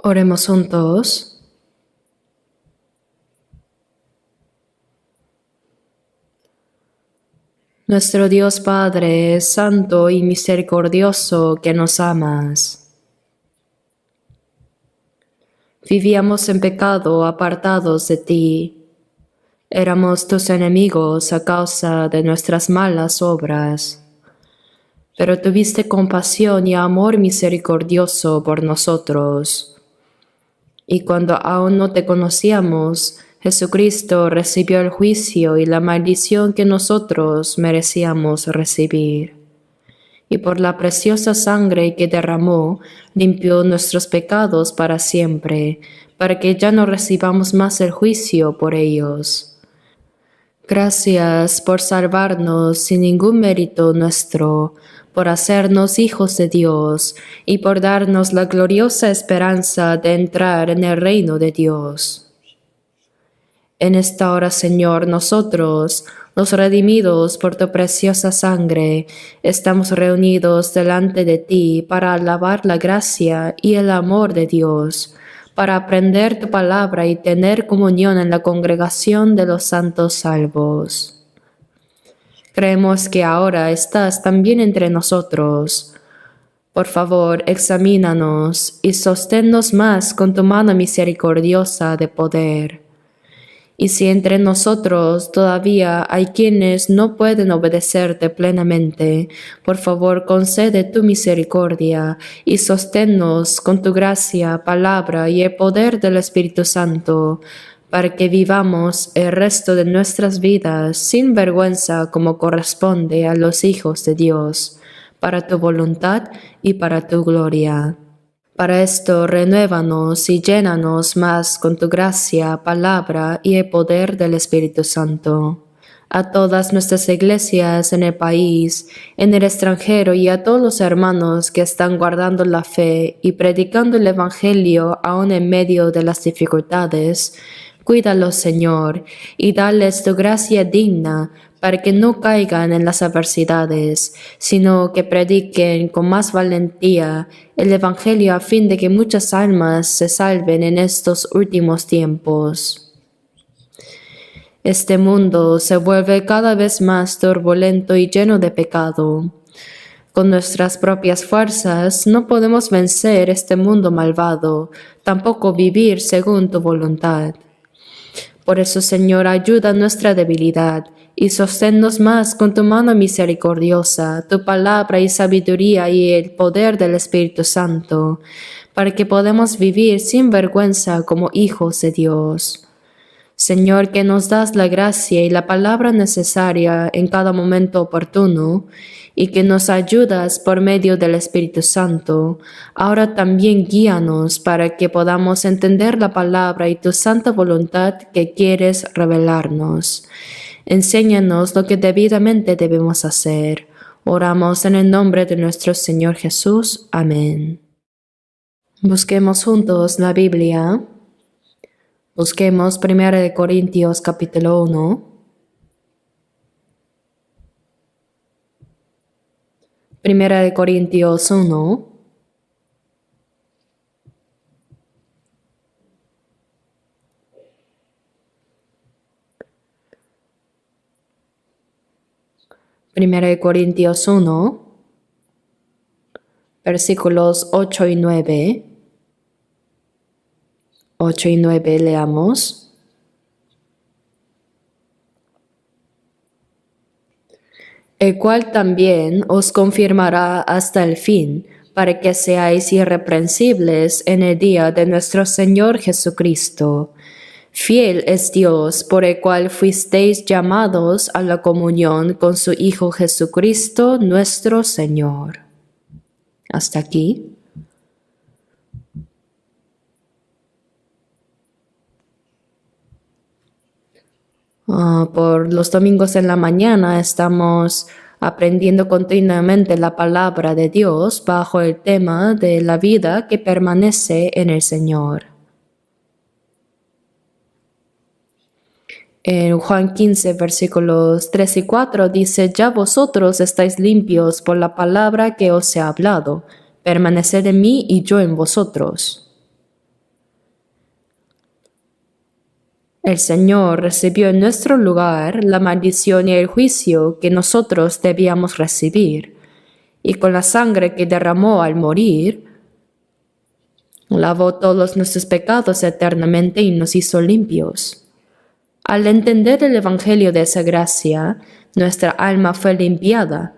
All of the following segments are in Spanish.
Oremos juntos. Nuestro Dios Padre, santo y misericordioso, que nos amas. Vivíamos en pecado apartados de ti. Éramos tus enemigos a causa de nuestras malas obras. Pero tuviste compasión y amor misericordioso por nosotros. Y cuando aún no te conocíamos, Jesucristo recibió el juicio y la maldición que nosotros merecíamos recibir. Y por la preciosa sangre que derramó, limpió nuestros pecados para siempre, para que ya no recibamos más el juicio por ellos. Gracias por salvarnos sin ningún mérito nuestro, por hacernos hijos de Dios y por darnos la gloriosa esperanza de entrar en el reino de Dios. En esta hora, Señor, nosotros, los redimidos por tu preciosa sangre, estamos reunidos delante de ti para alabar la gracia y el amor de Dios, para aprender tu palabra y tener comunión en la congregación de los santos salvos. Creemos que ahora estás también entre nosotros. Por favor, examínanos y sosténnos más con tu mano misericordiosa de poder. Y si entre nosotros todavía hay quienes no pueden obedecerte plenamente, por favor concede tu misericordia y sosténnos con tu gracia, palabra y el poder del Espíritu Santo, para que vivamos el resto de nuestras vidas sin vergüenza como corresponde a los hijos de Dios, para tu voluntad y para tu gloria. Para esto, renuévanos y llénanos más con tu gracia, palabra y el poder del Espíritu Santo. A todas nuestras iglesias en el país, en el extranjero y a todos los hermanos que están guardando la fe y predicando el Evangelio aún en medio de las dificultades, cuídalos, Señor, y dales tu gracia digna para que no caigan en las adversidades, sino que prediquen con más valentía el Evangelio a fin de que muchas almas se salven en estos últimos tiempos. Este mundo se vuelve cada vez más turbulento y lleno de pecado. Con nuestras propias fuerzas no podemos vencer este mundo malvado, tampoco vivir según tu voluntad. Por eso, Señor, ayuda nuestra debilidad y sosténnos más con tu mano misericordiosa, tu palabra y sabiduría y el poder del Espíritu Santo, para que podamos vivir sin vergüenza como hijos de Dios. Señor, que nos das la gracia y la palabra necesaria en cada momento oportuno, y que nos ayudas por medio del Espíritu Santo, ahora también guíanos para que podamos entender la palabra y tu santa voluntad que quieres revelarnos. Enséñanos lo que debidamente debemos hacer. Oramos en el nombre de nuestro Señor Jesús. Amén. Busquemos juntos la Biblia. Busquemos 1 Corintios capítulo 1. 1 Corintios 1. Primera de Corintios 1, versículos 8 y 9. 8 y 9 leamos. El cual también os confirmará hasta el fin, para que seáis irreprensibles en el día de nuestro Señor Jesucristo. Fiel es Dios, por el cual fuisteis llamados a la comunión con su Hijo Jesucristo, nuestro Señor. Hasta aquí. Por los domingos en la mañana estamos aprendiendo continuamente la palabra de Dios bajo el tema de la vida que permanece en el Señor. En Juan 15, versículos 3 y 4 dice: ya vosotros estáis limpios por la palabra que os he hablado. Permaneced en mí y yo en vosotros. El Señor recibió en nuestro lugar la maldición y el juicio que nosotros debíamos recibir, y con la sangre que derramó al morir, lavó todos nuestros pecados eternamente y nos hizo limpios. Al entender el Evangelio de esa gracia, nuestra alma fue limpiada.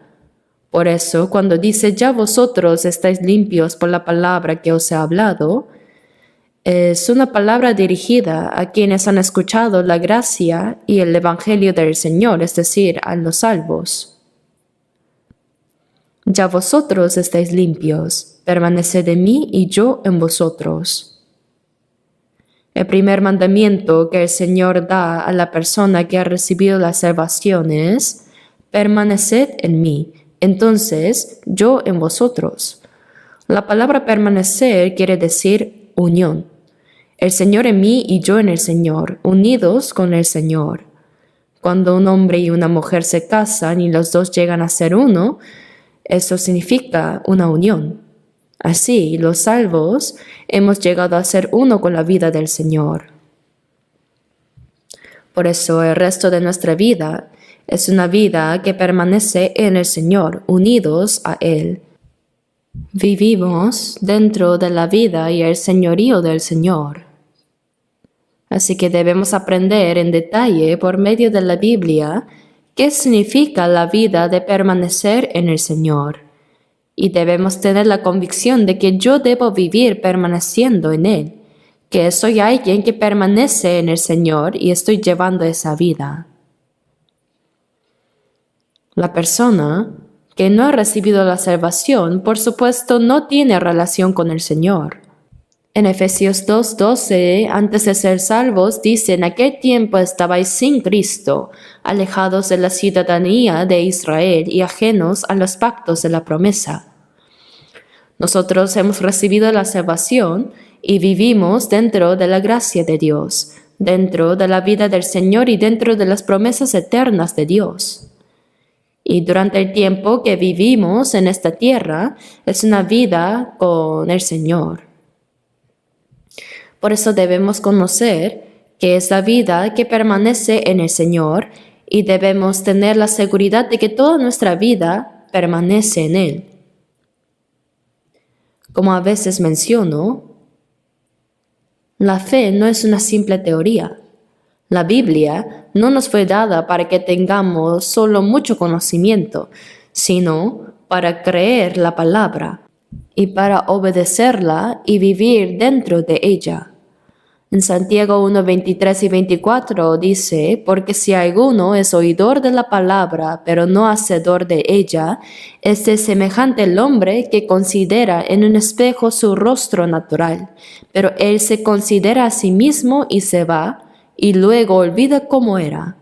Por eso, cuando dice ya vosotros estáis limpios por la palabra que os he hablado, es una palabra dirigida a quienes han escuchado la gracia y el Evangelio del Señor, es decir, a los salvos. Ya vosotros estáis limpios, permaneced en mí y yo en vosotros. El primer mandamiento que el Señor da a la persona que ha recibido la salvación es: permaneced en mí, entonces yo en vosotros. La palabra permanecer quiere decir unión. El Señor en mí y yo en el Señor, unidos con el Señor. Cuando un hombre y una mujer se casan y los dos llegan a ser uno, eso significa una unión. Así, los salvos hemos llegado a ser uno con la vida del Señor. Por eso el resto de nuestra vida es una vida que permanece en el Señor, unidos a Él. Vivimos dentro de la vida y el señorío del Señor. Así que debemos aprender en detalle por medio de la Biblia qué significa la vida de permanecer en el Señor. Y debemos tener la convicción de que yo debo vivir permaneciendo en Él, que soy alguien que permanece en el Señor y estoy llevando esa vida. La persona que no ha recibido la salvación, por supuesto, no tiene relación con el Señor. En Efesios 2:12, antes de ser salvos, dice: en aquel tiempo estabais sin Cristo, alejados de la ciudadanía de Israel y ajenos a los pactos de la promesa. Nosotros hemos recibido la salvación y vivimos dentro de la gracia de Dios, dentro de la vida del Señor y dentro de las promesas eternas de Dios. Y durante el tiempo que vivimos en esta tierra, es una vida con el Señor. Por eso debemos conocer que es la vida que permanece en el Señor y debemos tener la seguridad de que toda nuestra vida permanece en Él. Como a veces menciono, la fe no es una simple teoría. La Biblia no nos fue dada para que tengamos solo mucho conocimiento, sino para creer la palabra y para obedecerla y vivir dentro de ella. En Santiago 1:23 y 24 dice: porque si alguno es oidor de la palabra, pero no hacedor de ella, es semejante al hombre que considera en un espejo su rostro natural, pero él se considera a sí mismo y se va, y luego olvida cómo era.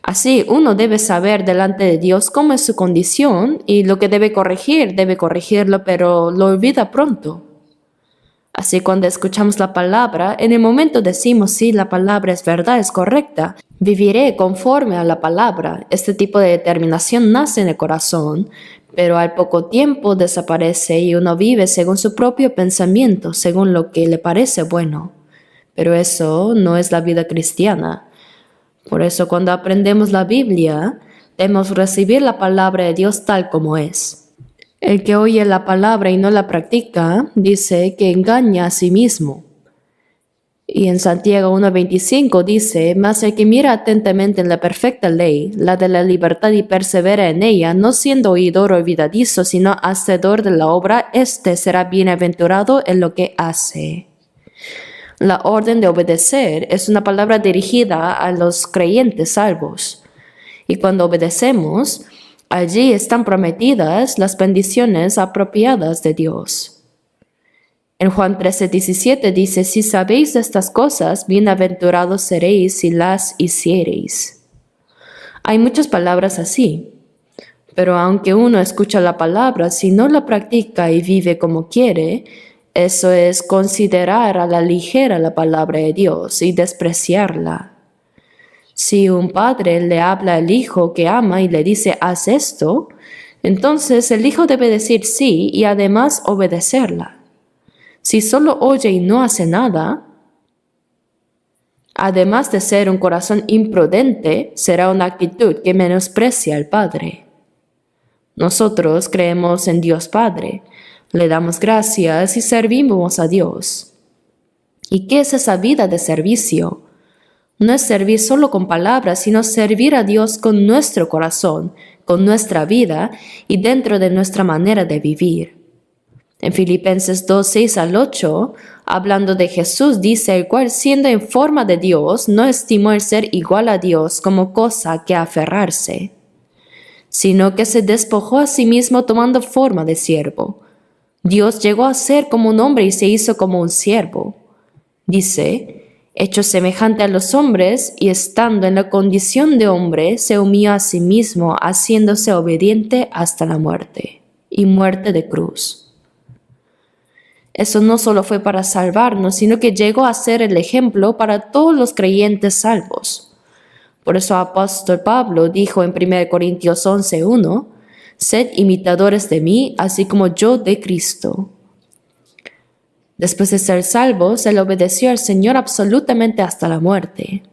Así, uno debe saber delante de Dios cómo es su condición y lo que debe corregirlo, pero lo olvida pronto. Así, cuando escuchamos la palabra, en el momento decimos: sí, la palabra es verdad, es correcta, viviré conforme a la palabra. Este tipo de determinación nace en el corazón, pero al poco tiempo desaparece y uno vive según su propio pensamiento, según lo que le parece bueno. Pero eso no es la vida cristiana. Por eso, cuando aprendemos la Biblia, debemos recibir la palabra de Dios tal como es. El que oye la palabra y no la practica, dice que engaña a sí mismo. Y en Santiago 1:25 dice: mas el que mira atentamente en la perfecta ley, la de la libertad, y persevera en ella, no siendo oidor olvidadizo, sino hacedor de la obra, éste será bienaventurado en lo que hace. La orden de obedecer es una palabra dirigida a los creyentes salvos. Y cuando obedecemos, allí están prometidas las bendiciones apropiadas de Dios. En Juan 13:17 dice: si sabéis estas cosas, bienaventurados seréis si las hiciereis. Hay muchas palabras así, pero aunque uno escucha la palabra, si no la practica y vive como quiere, eso es considerar a la ligera la palabra de Dios y despreciarla. Si un padre le habla al hijo que ama y le dice: haz esto, entonces el hijo debe decir sí y además obedecerla. Si solo oye y no hace nada, Además de ser un corazón imprudente, será una actitud que menosprecia al Padre. Nosotros creemos en Dios Padre, le damos gracias y servimos a Dios. ¿Y qué es esa vida de servicio? No es servir solo con palabras, sino servir a Dios con nuestro corazón, con nuestra vida y dentro de nuestra manera de vivir. En Filipenses 2, 6 al 8, hablando de Jesús, dice: el cual siendo en forma de Dios, no estimó el ser igual a Dios como cosa que aferrarse, sino que se despojó a sí mismo tomando forma de siervo. Dios llegó a ser como un hombre y se hizo como un siervo. Dice: hecho semejante a los hombres y estando en la condición de hombre, se humilló a sí mismo, haciéndose obediente hasta la muerte, y muerte de cruz. Eso no solo fue para salvarnos, sino que llegó a ser el ejemplo para todos los creyentes salvos. Por eso el apóstol Pablo dijo en 1 Corintios 11:1, sed imitadores de mí, así como yo de Cristo. Después de ser salvos, él obedeció al Señor absolutamente hasta la muerte.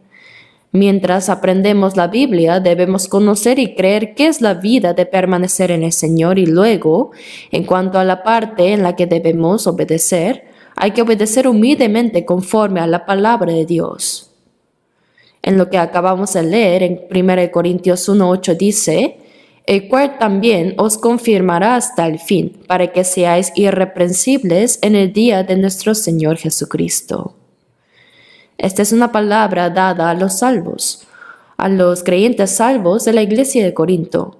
Mientras aprendemos la Biblia, debemos conocer y creer qué es la vida de permanecer en el Señor y luego, en cuanto a la parte en la que debemos obedecer, hay que obedecer humildemente conforme a la palabra de Dios. En lo que acabamos de leer en 1 Corintios 1:8 dice: el cual también os confirmará hasta el fin, para que seáis irreprensibles en el día de nuestro Señor Jesucristo. Esta es una palabra dada a los salvos, a los creyentes salvos de la iglesia de Corinto.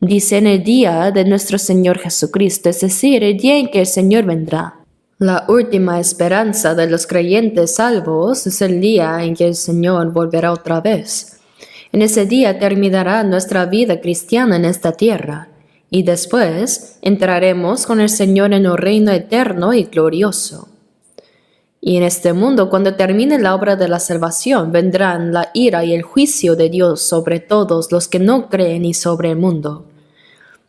Dice: en el día de nuestro Señor Jesucristo, es decir, el día en que el Señor vendrá. La última esperanza de los creyentes salvos es el día en que el Señor volverá otra vez. En ese día terminará nuestra vida cristiana en esta tierra, y después entraremos con el Señor en un reino eterno y glorioso. Y en este mundo, cuando termine la obra de la salvación, vendrán la ira y el juicio de Dios sobre todos los que no creen y sobre el mundo.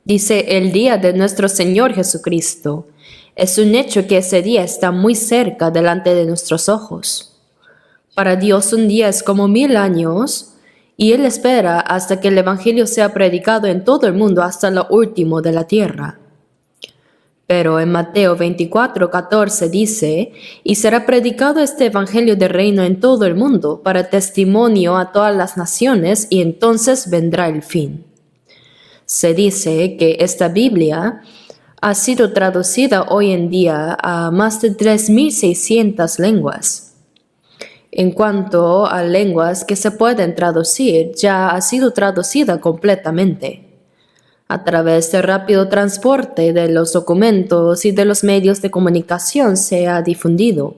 Dice: el día de nuestro Señor Jesucristo. Es un hecho que ese día está muy cerca delante de nuestros ojos. Para Dios un día es como 1000 años, y Él espera hasta que el Evangelio sea predicado en todo el mundo hasta lo último de la tierra. Pero en Mateo 24:14 dice: y será predicado este evangelio del reino en todo el mundo, para testimonio a todas las naciones, y entonces vendrá el fin. Se dice que esta Biblia ha sido traducida hoy en día a más de 3600 lenguas. En cuanto a lenguas que se pueden traducir, ya ha sido traducida completamente. A través del rápido transporte de los documentos y de los medios de comunicación se ha difundido.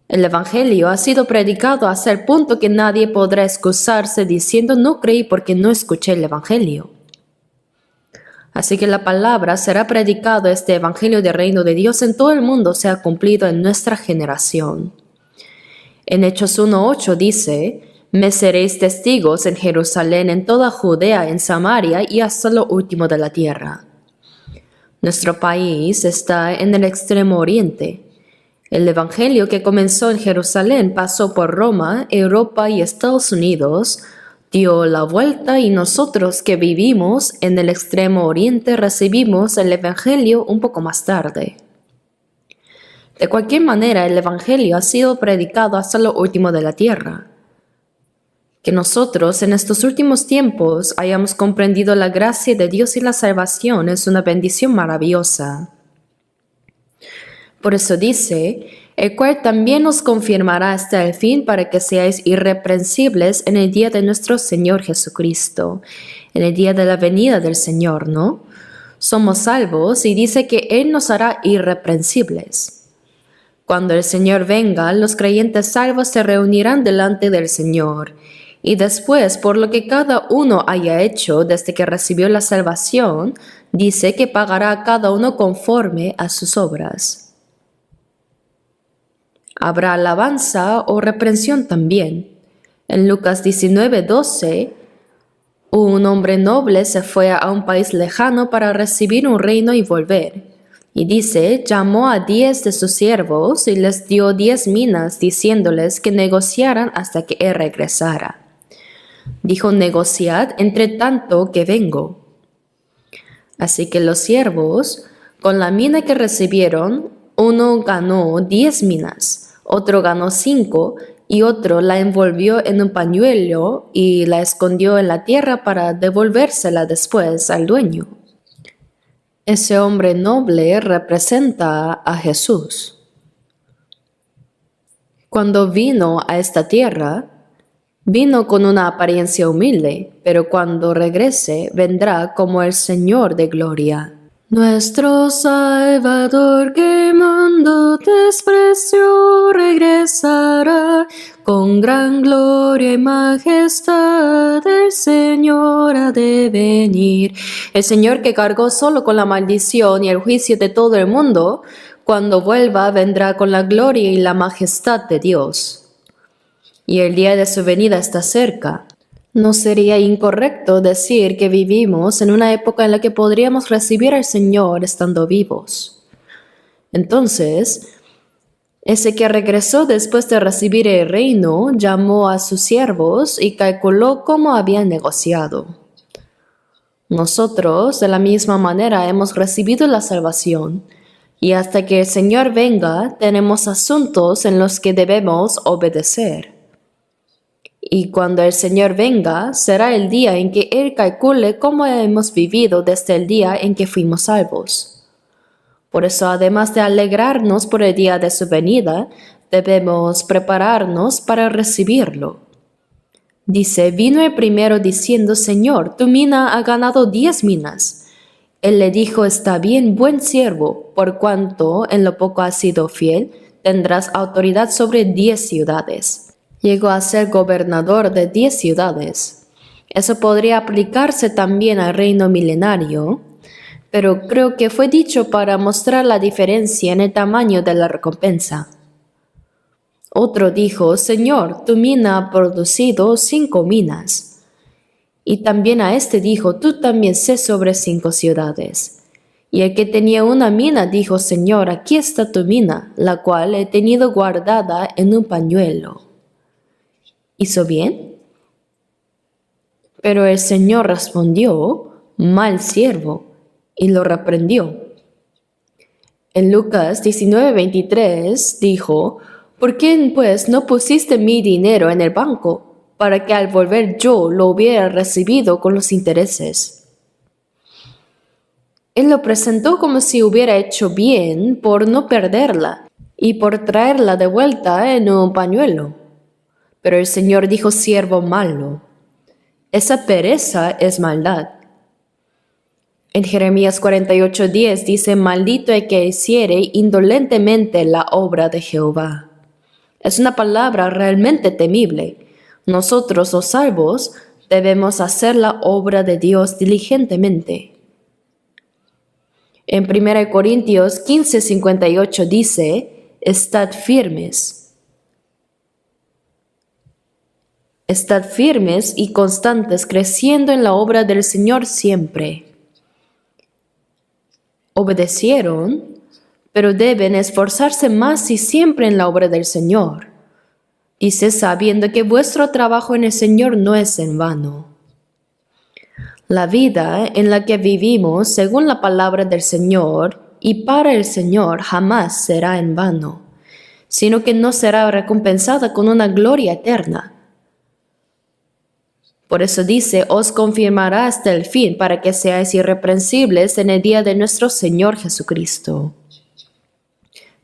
El Evangelio ha sido predicado hasta el punto que nadie podrá excusarse diciendo: no creí porque no escuché el Evangelio. Así que la palabra será predicado, este Evangelio del reino de Dios en todo el mundo se ha cumplido en nuestra generación. En Hechos 1:8 dice: me seréis testigos en Jerusalén, en toda Judea, en Samaria y hasta lo último de la tierra. Nuestro país está en el extremo oriente. El evangelio que comenzó en Jerusalén pasó por Roma, Europa y Estados Unidos, dio la vuelta y nosotros que vivimos en el extremo oriente recibimos el evangelio un poco más tarde. De cualquier manera, el evangelio ha sido predicado hasta lo último de la tierra. Que nosotros en estos últimos tiempos hayamos comprendido la gracia de Dios y la salvación es una bendición maravillosa. Por eso dice: el cual también os confirmará hasta el fin, para que seáis irreprensibles en el día de nuestro Señor Jesucristo, en el día de la venida del Señor, ¿no? Somos salvos y dice que Él nos hará irreprensibles. Cuando el Señor venga, los creyentes salvos se reunirán delante del Señor. Y después, por lo que cada uno haya hecho desde que recibió la salvación, dice que pagará a cada uno conforme a sus obras. Habrá alabanza o reprensión también. En Lucas 19:12, un hombre noble se fue a un país lejano para recibir un reino y volver. Y dice, llamó a 10 de sus siervos y les dio 10 minas, diciéndoles que negociaran hasta que él regresara. Dijo, negociad entre tanto que vengo. Así que los siervos, con la mina que recibieron, uno ganó 10 minas, otro ganó 5, y otro la envolvió en un pañuelo y la escondió en la tierra para devolvérsela después al dueño. Ese hombre noble representa a Jesús. Cuando vino a esta tierra, vino con una apariencia humilde, pero cuando regrese vendrá como el Señor de gloria. Nuestro Salvador que el mundo despreció regresará con gran gloria y majestad. El Señor ha de venir. El Señor que cargó solo con la maldición y el juicio de todo el mundo, cuando vuelva vendrá con la gloria y la majestad de Dios. Y el día de su venida está cerca. No sería incorrecto decir que vivimos en una época en la que podríamos recibir al Señor estando vivos. Entonces, ese que regresó después de recibir el reino llamó a sus siervos y calculó cómo habían negociado. Nosotros, de la misma manera, hemos recibido la salvación, y hasta que el Señor venga, tenemos asuntos en los que debemos obedecer. Y cuando el Señor venga, será el día en que Él calcule cómo hemos vivido desde el día en que fuimos salvos. Por eso, además de alegrarnos por el día de su venida, debemos prepararnos para recibirlo. Dice, vino el primero diciendo, Señor, tu mina ha ganado 10 minas. Él le dijo, está bien, buen siervo, por cuanto en lo poco has sido fiel, tendrás autoridad sobre 10 ciudades. Llegó a ser gobernador de 10 ciudades. Eso podría aplicarse también al reino milenario, pero creo que fue dicho para mostrar la diferencia en el tamaño de la recompensa. Otro dijo, Señor, tu mina ha producido 5 minas. Y también a este dijo, tú también sé sobre 5 ciudades. Y el que tenía una mina dijo, Señor, aquí está tu mina, la cual he tenido guardada en un pañuelo. ¿Hizo bien? Pero el Señor respondió, mal siervo, y lo reprendió. En Lucas 19:23 dijo, ¿por qué pues no pusiste mi dinero en el banco, para que al volver yo lo hubiera recibido con los intereses? Él lo presentó como si hubiera hecho bien por no perderla y por traerla de vuelta en un pañuelo. Pero el Señor dijo, siervo malo, esa pereza es maldad. En Jeremías 48:10 dice, maldito el que hiciere indolentemente la obra de Jehová. Es una palabra realmente temible. Nosotros, los salvos, debemos hacer la obra de Dios diligentemente. En 1 Corintios 15:58 dice, estad firmes. Estad firmes y constantes, creciendo en la obra del Señor siempre. Obedecieron, pero deben esforzarse más y siempre en la obra del Señor. Dice, sabiendo que vuestro trabajo en el Señor no es en vano. La vida en la que vivimos, según la palabra del Señor y para el Señor, jamás será en vano, sino que no será recompensada con una gloria eterna. Por eso dice, os confirmará hasta el fin, para que seáis irreprensibles en el día de nuestro Señor Jesucristo.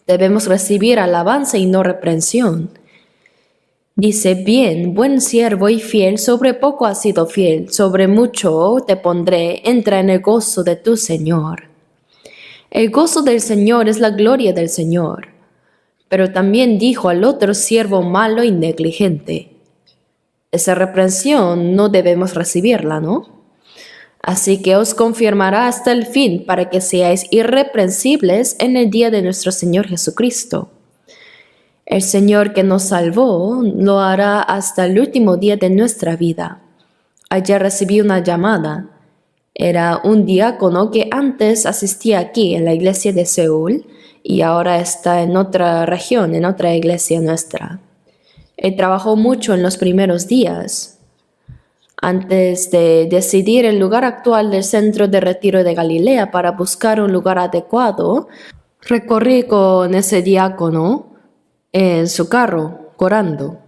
Debemos recibir alabanza y no reprensión. Dice, bien, buen siervo y fiel, sobre poco has sido fiel, sobre mucho te pondré, entra en el gozo de tu Señor. El gozo del Señor es la gloria del Señor. Pero también dijo al otro siervo malo y negligente. Esa reprensión no debemos recibirla, ¿no? Así que os confirmará hasta el fin para que seáis irreprensibles en el día de nuestro Señor Jesucristo. El Señor que nos salvó lo hará hasta el último día de nuestra vida. Ayer recibí una llamada. Era un diácono que antes asistía aquí en la iglesia de Seúl y ahora está en otra región, en otra iglesia nuestra. Él trabajó mucho en los primeros días. Antes de decidir el lugar actual del centro de retiro de Galilea para buscar un lugar adecuado, recorrí con ese diácono en su carro, orando.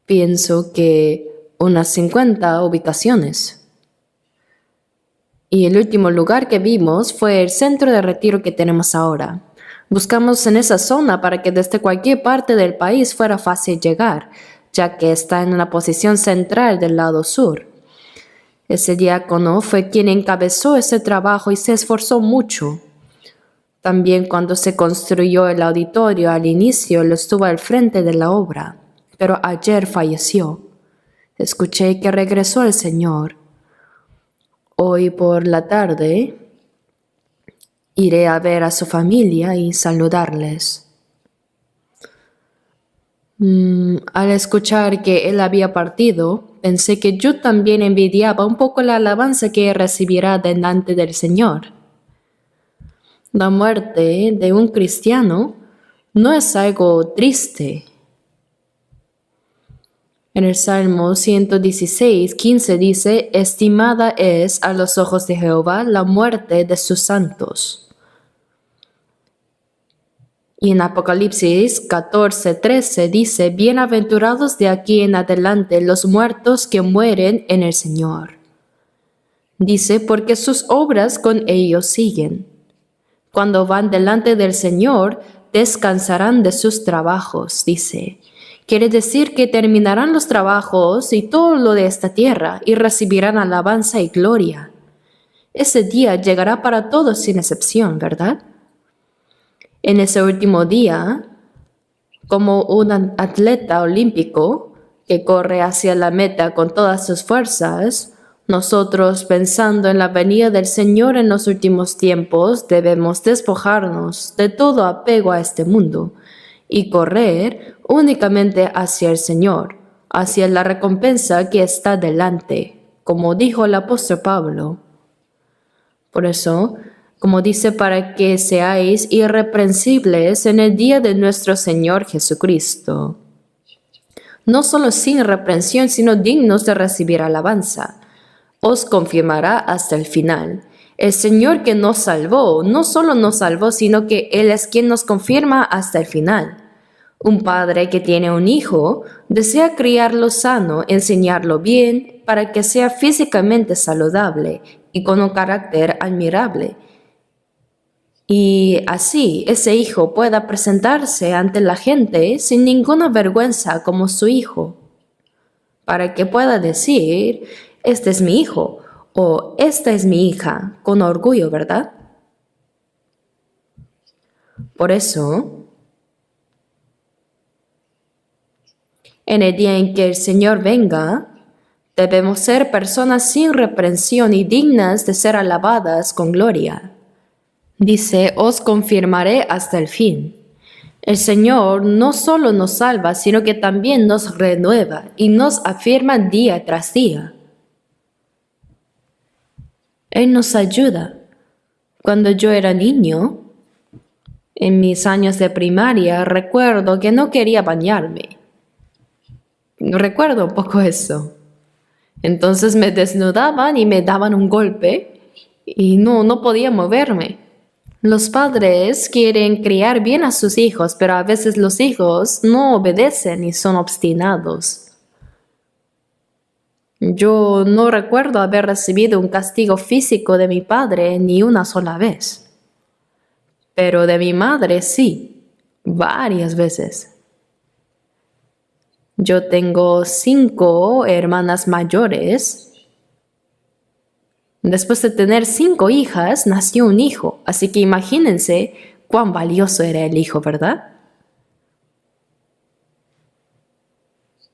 Pienso que unas 50 ubicaciones. Y el último lugar que vimos fue el centro de retiro que tenemos ahora. Buscamos en esa zona para que desde cualquier parte del país fuera fácil llegar, ya que está en una posición central del lado sur. Ese diácono fue quien encabezó ese trabajo y se esforzó mucho. También cuando se construyó el auditorio al inicio, él estuvo al frente de la obra, pero ayer falleció. Escuché que regresó el Señor. Hoy por la tarde iré a ver a su familia y saludarles. Al escuchar que él había partido, pensé que yo también envidiaba un poco la alabanza que recibirá delante del Señor. La muerte de un cristiano no es algo triste. En el Salmo 116:15 dice: estimada es a los ojos de Jehová la muerte de sus santos. Y en Apocalipsis 14:13 dice: bienaventurados de aquí en adelante los muertos que mueren en el Señor. Dice: porque sus obras con ellos siguen. Cuando van delante del Señor, descansarán de sus trabajos, dice. Quiere decir que terminarán los trabajos y todo lo de esta tierra y recibirán alabanza y gloria. Ese día llegará para todos sin excepción, ¿verdad? En ese último día, como un atleta olímpico que corre hacia la meta con todas sus fuerzas, nosotros, pensando en la venida del Señor en los últimos tiempos, debemos despojarnos de todo apego a este mundo y correr únicamente hacia el Señor, hacia la recompensa que está delante, como dijo el apóstol Pablo. Por eso, como dice, para que seáis irreprensibles en el día de nuestro Señor Jesucristo. No solo sin reprensión, sino dignos de recibir alabanza. Os confirmará hasta el final. El Señor que nos salvó, no solo nos salvó, sino que Él es quien nos confirma hasta el final. Un padre que tiene un hijo desea criarlo sano, enseñarlo bien, para que sea físicamente saludable y con un carácter admirable. Y así ese hijo pueda presentarse ante la gente sin ninguna vergüenza como su hijo, para que pueda decir: este es mi hijo o esta es mi hija, con orgullo, ¿verdad? Por eso, en el día en que el Señor venga, debemos ser personas sin reprensión y dignas de ser alabadas con gloria. Dice: os confirmaré hasta el fin. El Señor no solo nos salva, sino que también nos renueva y nos afirma día tras día. Él nos ayuda. Cuando yo era niño, en mis años de primaria, recuerdo que no quería bañarme. Recuerdo un poco eso. Entonces me desnudaban y me daban un golpe y no podía moverme. Los padres quieren criar bien a sus hijos, pero a veces los hijos no obedecen y son obstinados. Yo no recuerdo haber recibido un castigo físico de mi padre ni una sola vez. Pero de mi madre sí, varias veces. Yo tengo 5 hermanas mayores. Después de tener 5 hijas, nació un hijo, así que imagínense cuán valioso era el hijo, ¿verdad?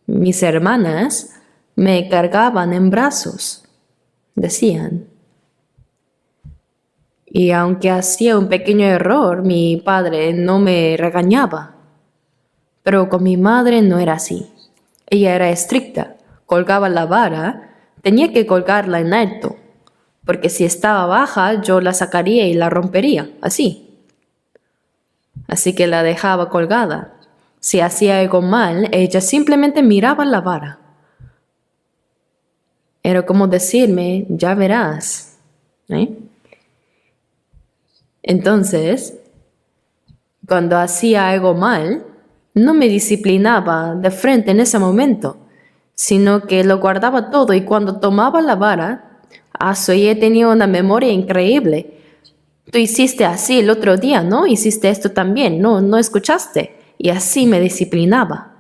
Mis hermanas me cargaban en brazos, decían. Y aunque hacía un pequeño error, mi padre no me regañaba. Pero con mi madre no era así. Ella era estricta, colgaba la vara, tenía que colgarla en alto. porque si estaba baja yo la sacaría y la rompería, así. Así que la dejaba colgada. Si hacía algo mal, ella simplemente miraba la vara. Era como decirme, ya verás. Entonces, cuando hacía algo mal, no me disciplinaba de frente en ese momento, sino que lo guardaba todo y cuando tomaba la vara, ella tenía una memoria increíble. Tú hiciste así el otro día, ¿no? Hiciste esto también, no escuchaste. Y así me disciplinaba.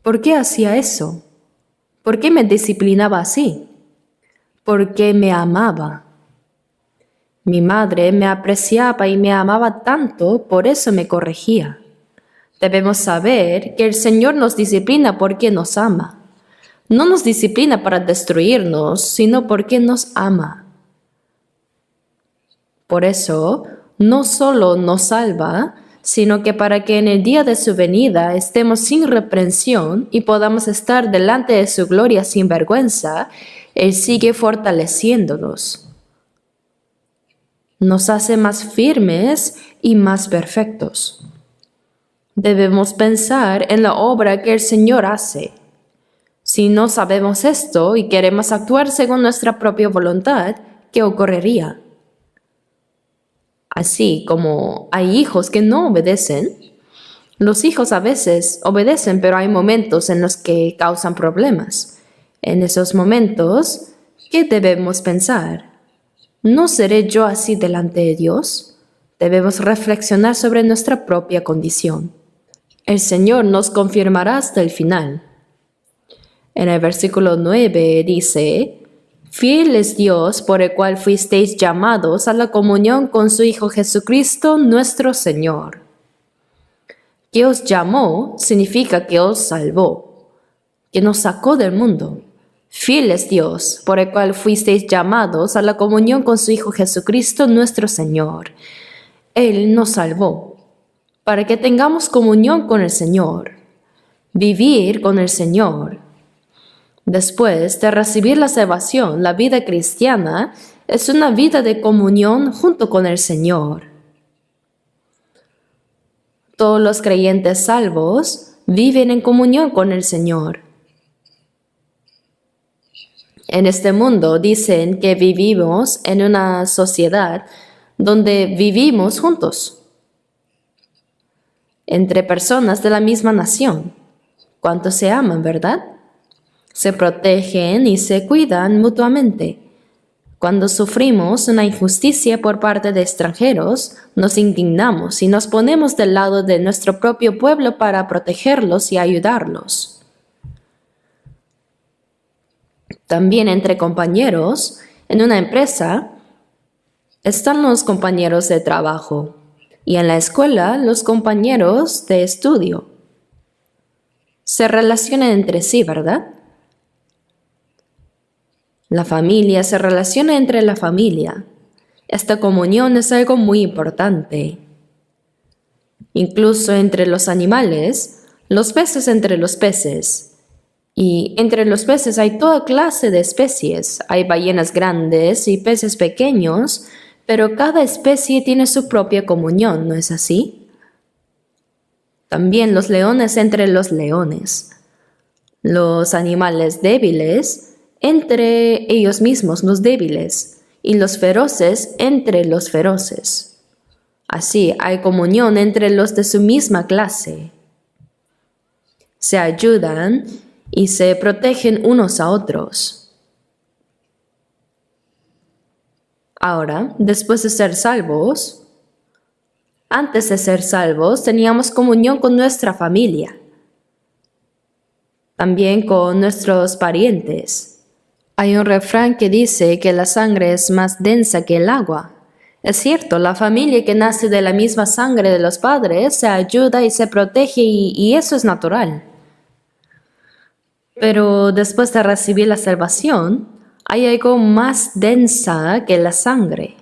¿Por qué hacía eso? ¿Por qué me disciplinaba así? Porque me amaba. Mi madre me apreciaba y me amaba tanto, por eso me corregía. Debemos saber que el Señor nos disciplina porque nos ama. No nos disciplina para destruirnos, sino porque nos ama. Por eso, no solo nos salva, sino que para que en el día de su venida estemos sin reprensión y podamos estar delante de su gloria sin vergüenza, Él sigue fortaleciéndonos. Nos hace más firmes y más perfectos. Debemos pensar en la obra que el Señor hace. Si no sabemos esto y queremos actuar según nuestra propia voluntad, ¿qué ocurriría? Así como hay hijos que no obedecen, los hijos a veces obedecen, pero hay momentos en los que causan problemas. En esos momentos, ¿qué debemos pensar? ¿No seré yo así delante de Dios? Debemos reflexionar sobre nuestra propia condición. El Señor nos confirmará hasta el final. En el versículo 9 dice: Fiel es Dios por el cual fuisteis llamados a la comunión con su Hijo Jesucristo nuestro Señor. Que os llamó significa que os salvó, que nos sacó del mundo. Fiel es Dios por el cual fuisteis llamados a la comunión con su Hijo Jesucristo nuestro Señor. Él nos salvó para que tengamos comunión con el Señor, vivir con el Señor. Después de recibir la salvación, la vida cristiana es una vida de comunión junto con el Señor. Todos los creyentes salvos viven en comunión con el Señor. En este mundo dicen que vivimos en una sociedad donde vivimos juntos, entre personas de la misma nación. ¿Cuántos se aman, verdad? Se protegen y se cuidan mutuamente. Cuando sufrimos una injusticia por parte de extranjeros, nos indignamos y nos ponemos del lado de nuestro propio pueblo para protegerlos y ayudarlos. También entre compañeros, en una empresa, están los compañeros de trabajo y en la escuela los compañeros de estudio. Se relacionan entre sí, ¿verdad? La familia se relaciona entre la familia. Esta comunión es algo muy importante. Incluso entre los animales, los peces entre los peces. Y entre los peces hay toda clase de especies. Hay ballenas grandes y peces pequeños, pero cada especie tiene su propia comunión, ¿no es así? También los leones entre los leones. Los animales débiles entre ellos mismos, los débiles, y los feroces entre los feroces. Así hay comunión entre los de su misma clase. Se ayudan y se protegen unos a otros. Ahora, después de ser salvos, antes de ser salvos, teníamos comunión con nuestra familia, también con nuestros parientes. Hay un refrán que dice que la sangre es más densa que el agua. Es cierto, la familia que nace de la misma sangre de los padres se ayuda y se protege y eso es natural. Pero después de recibir la salvación, hay algo más densa que la sangre.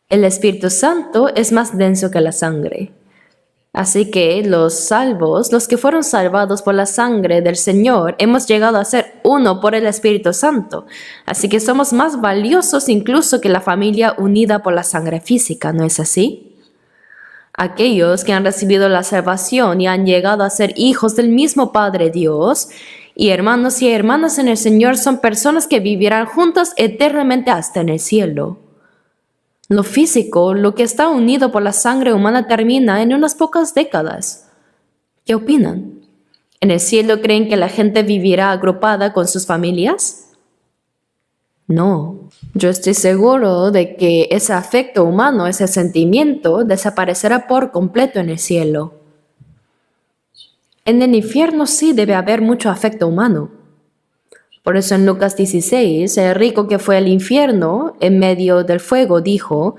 El Espíritu Santo es más denso que la sangre. Así que los salvos, los que fueron salvados por la sangre del Señor, hemos llegado a ser uno por el Espíritu Santo. Así que somos más valiosos incluso que la familia unida por la sangre física, ¿no es así? Aquellos que han recibido la salvación y han llegado a ser hijos del mismo Padre Dios, y hermanos y hermanas en el Señor son personas que vivirán juntas eternamente hasta en el cielo. Lo físico, lo que está unido por la sangre humana, termina en unas pocas décadas. ¿Qué opinan? ¿En el cielo creen que la gente vivirá agrupada con sus familias? No. Yo estoy seguro de que ese afecto humano, ese sentimiento, desaparecerá por completo en el cielo. En el infierno sí debe haber mucho afecto humano. Por eso en Lucas 16, el rico que fue al infierno en medio del fuego dijo: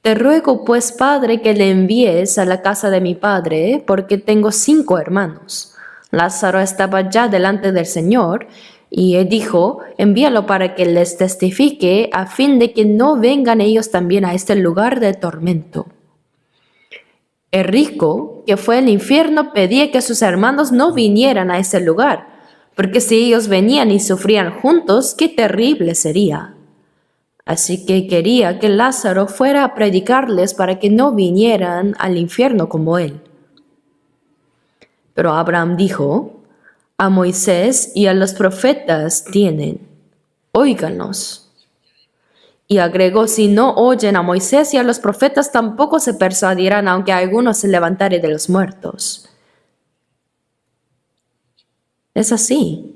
«Te ruego pues, Padre, que le envíes a la casa de mi padre, porque tengo 5 hermanos». Lázaro estaba ya delante del Señor, y él dijo: «Envíalo para que les testifique, a fin de que no vengan ellos también a este lugar de tormento». El rico que fue al infierno pedía que sus hermanos no vinieran a ese lugar, porque si ellos venían y sufrían juntos, qué terrible sería. Así que quería que Lázaro fuera a predicarles para que no vinieran al infierno como él. Pero Abraham dijo: «A Moisés y a los profetas tienen, óiganlos». Y agregó: «Si no oyen a Moisés y a los profetas, tampoco se persuadirán, aunque alguno se levantare de los muertos». Es así.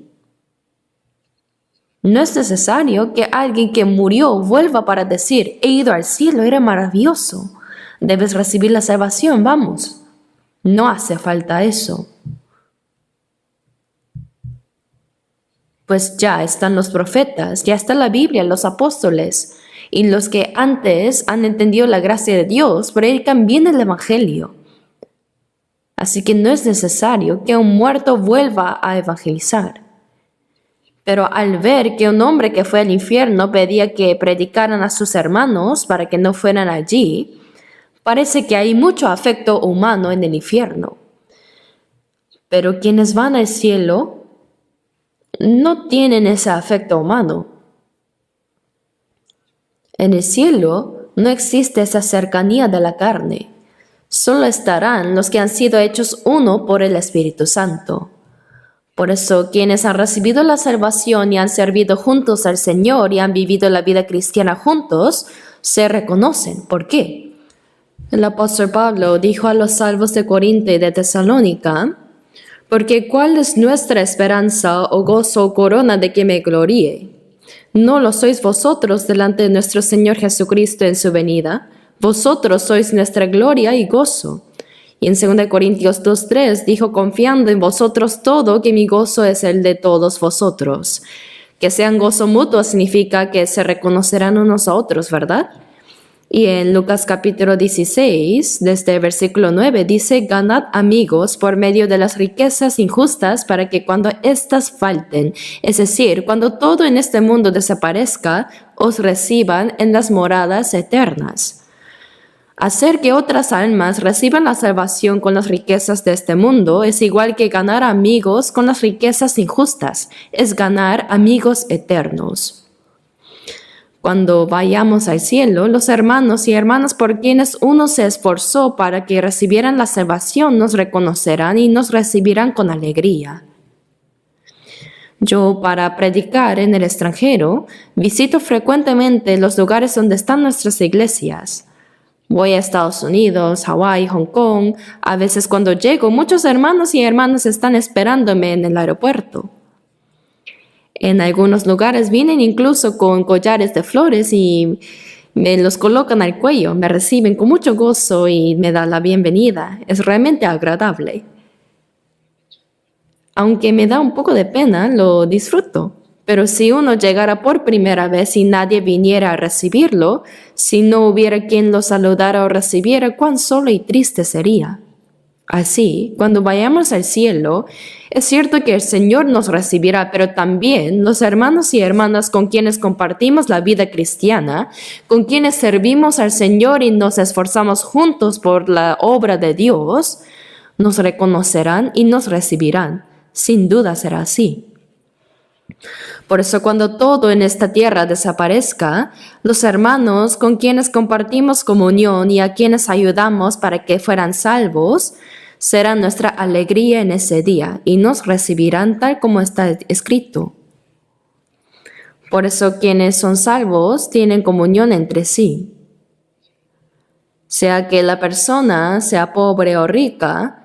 No es necesario que alguien que murió vuelva para decir: «He ido al cielo, era maravilloso. Debes recibir la salvación, vamos». No hace falta eso. Pues ya están los profetas, ya está la Biblia, los apóstoles, y los que antes han entendido la gracia de Dios predican bien el Evangelio. Así que no es necesario que un muerto vuelva a evangelizar. Pero al ver que un hombre que fue al infierno pedía que predicaran a sus hermanos para que no fueran allí, parece que hay mucho afecto humano en el infierno. Pero quienes van al cielo no tienen ese afecto humano. En el cielo no existe esa cercanía de la carne. Solo estarán los que han sido hechos uno por el Espíritu Santo. Por eso, quienes han recibido la salvación y han servido juntos al Señor y han vivido la vida cristiana juntos, se reconocen. ¿Por qué? El apóstol Pablo dijo a los salvos de Corinto y de Tesalónica: «Porque ¿cuál es nuestra esperanza o gozo o corona de que me gloríe? ¿No lo sois vosotros delante de nuestro Señor Jesucristo en su venida? Vosotros sois nuestra gloria y gozo». Y en 2 Corintios 2:3 dijo: «Confiando en vosotros todo, que mi gozo es el de todos vosotros». Que sean gozo mutuo significa que se reconocerán unos a otros, ¿verdad? Y en Lucas capítulo 16, desde el versículo 9, dice: «Ganad amigos por medio de las riquezas injustas, para que cuando éstas falten, es decir, cuando todo en este mundo desaparezca, os reciban en las moradas eternas». Hacer que otras almas reciban la salvación con las riquezas de este mundo es igual que ganar amigos con las riquezas injustas, es ganar amigos eternos. Cuando vayamos al cielo, los hermanos y hermanas por quienes uno se esforzó para que recibieran la salvación nos reconocerán y nos recibirán con alegría. Yo, para predicar en el extranjero, visito frecuentemente los lugares donde están nuestras iglesias. Voy a Estados Unidos, Hawái, Hong Kong. A veces cuando llego, muchos hermanos y hermanas están esperándome en el aeropuerto. En algunos lugares vienen incluso con collares de flores y me los colocan al cuello. Me reciben con mucho gozo y me dan la bienvenida. Es realmente agradable. Aunque me da un poco de pena, lo disfruto. Pero si uno llegara por primera vez y nadie viniera a recibirlo, si no hubiera quien lo saludara o recibiera, cuán solo y triste sería. Así, cuando vayamos al cielo, es cierto que el Señor nos recibirá, pero también los hermanos y hermanas con quienes compartimos la vida cristiana, con quienes servimos al Señor y nos esforzamos juntos por la obra de Dios, nos reconocerán y nos recibirán. Sin duda será así. Por eso cuando todo en esta tierra desaparezca, los hermanos con quienes compartimos comunión y a quienes ayudamos para que fueran salvos, serán nuestra alegría en ese día y nos recibirán tal como está escrito. Por eso quienes son salvos tienen comunión entre sí. Sea que la persona sea pobre o rica,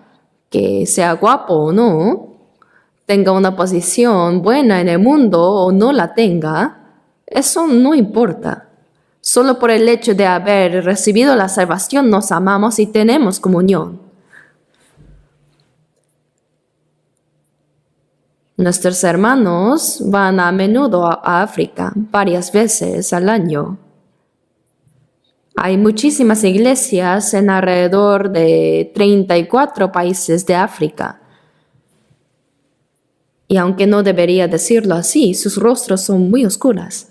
que sea guapo o no, tenga una posición buena en el mundo o no la tenga, eso no importa. Solo por el hecho de haber recibido la salvación nos amamos y tenemos comunión. Nuestros hermanos van a menudo a África, varias veces al año. Hay muchísimas iglesias en alrededor de 34 países de África. Y aunque no debería decirlo así, sus rostros son muy oscuras.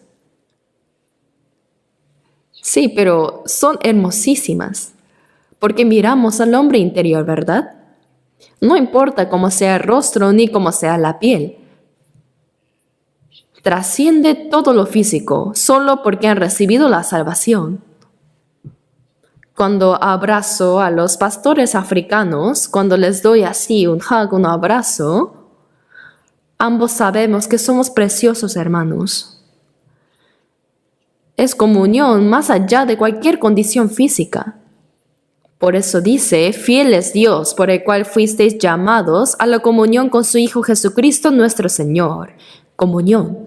Sí, pero son hermosísimas, porque miramos al hombre interior, ¿verdad? No importa cómo sea el rostro ni cómo sea la piel. Trasciende todo lo físico, solo porque han recibido la salvación. Cuando abrazo a los pastores africanos, cuando les doy así un hug, un abrazo, ambos sabemos que somos preciosos hermanos. Es comunión más allá de cualquier condición física. Por eso dice, fiel es Dios, por el cual fuisteis llamados a la comunión con su Hijo Jesucristo nuestro Señor. Comunión.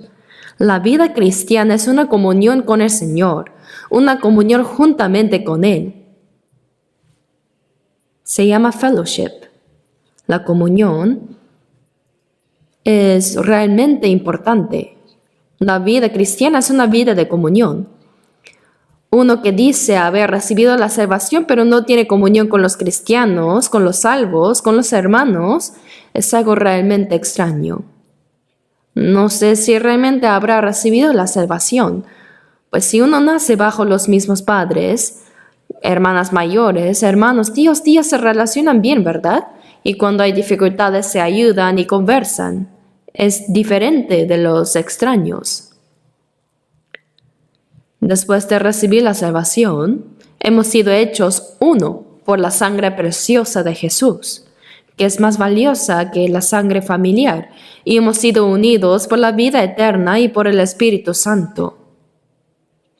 La vida cristiana es una comunión con el Señor, una comunión juntamente con Él. Se llama fellowship. La comunión es realmente importante. La vida cristiana es una vida de comunión. Uno que dice haber recibido la salvación pero no tiene comunión con los cristianos, con los salvos, con los hermanos, es algo realmente extraño. No sé si realmente habrá recibido la salvación, pues si uno nace bajo los mismos padres, hermanas mayores, hermanos, tíos, tías se relacionan bien, ¿verdad? Y cuando hay dificultades se ayudan y conversan. Es diferente de los extraños. Después de recibir la salvación, hemos sido hechos uno por la sangre preciosa de Jesús, que es más valiosa que la sangre familiar, y hemos sido unidos por la vida eterna y por el Espíritu Santo.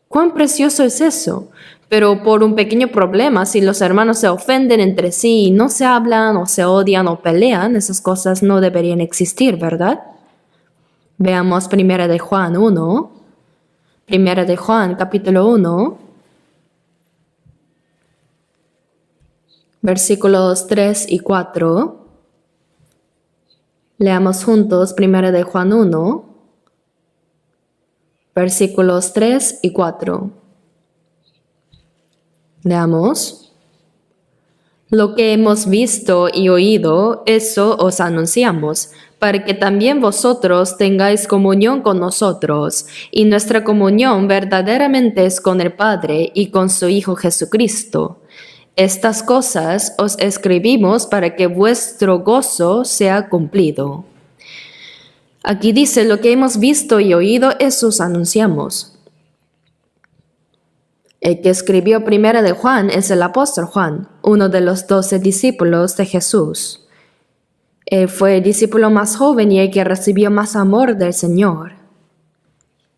¿Cuán precioso es eso? Pero por un pequeño problema, si los hermanos se ofenden entre sí y no se hablan o se odian o pelean, esas cosas no deberían existir, ¿verdad? Veamos 1 de Juan 1. 1 de Juan, capítulo 1, versículos 3 y 4. Leamos juntos 1 de Juan 1, versículos 3 y 4. Leamos. Lo que hemos visto y oído, eso os anunciamos, para que también vosotros tengáis comunión con nosotros, y nuestra comunión verdaderamente es con el Padre y con su Hijo Jesucristo. Estas cosas os escribimos para que vuestro gozo sea cumplido. Aquí dice, lo que hemos visto y oído, eso os anunciamos. El que escribió 1 de Juan es el apóstol Juan, uno de los 12 discípulos de Jesús. Él fue el discípulo más joven y el que recibió más amor del Señor.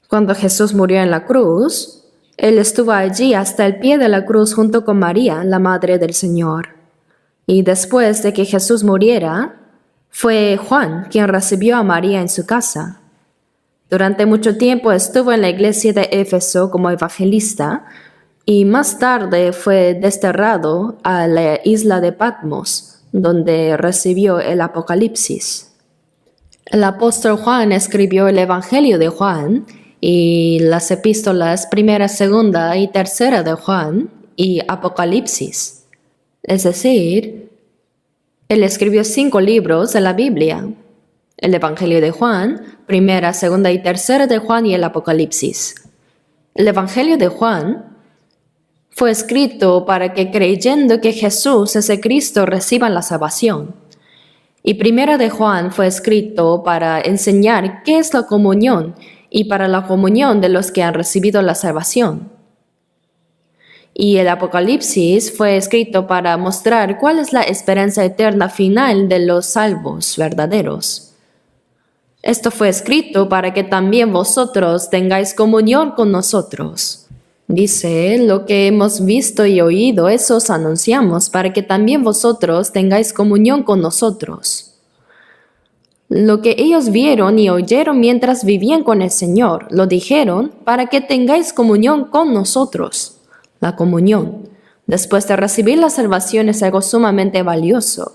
Cuando Jesús murió en la cruz, él estuvo allí hasta el pie de la cruz junto con María, la madre del Señor. Y después de que Jesús muriera, fue Juan quien recibió a María en su casa. Durante mucho tiempo estuvo en la iglesia de Éfeso como evangelista, y más tarde fue desterrado a la isla de Patmos, donde recibió el Apocalipsis. El apóstol Juan escribió el Evangelio de Juan y las epístolas primera, segunda y tercera de Juan y Apocalipsis. Es decir, él escribió 5 libros de la Biblia: el Evangelio de Juan, primera, segunda y tercera de Juan y el Apocalipsis. El Evangelio de Juan fue escrito para que creyendo que Jesús es el Cristo reciban la salvación. Y Primera de Juan fue escrito para enseñar qué es la comunión y para la comunión de los que han recibido la salvación. Y el Apocalipsis fue escrito para mostrar cuál es la esperanza eterna final de los salvos verdaderos. Esto fue escrito para que también vosotros tengáis comunión con nosotros. Dice, lo que hemos visto y oído, eso os anunciamos, para que también vosotros tengáis comunión con nosotros. Lo que ellos vieron y oyeron mientras vivían con el Señor, lo dijeron para que tengáis comunión con nosotros. La comunión, después de recibir la salvación, es algo sumamente valioso.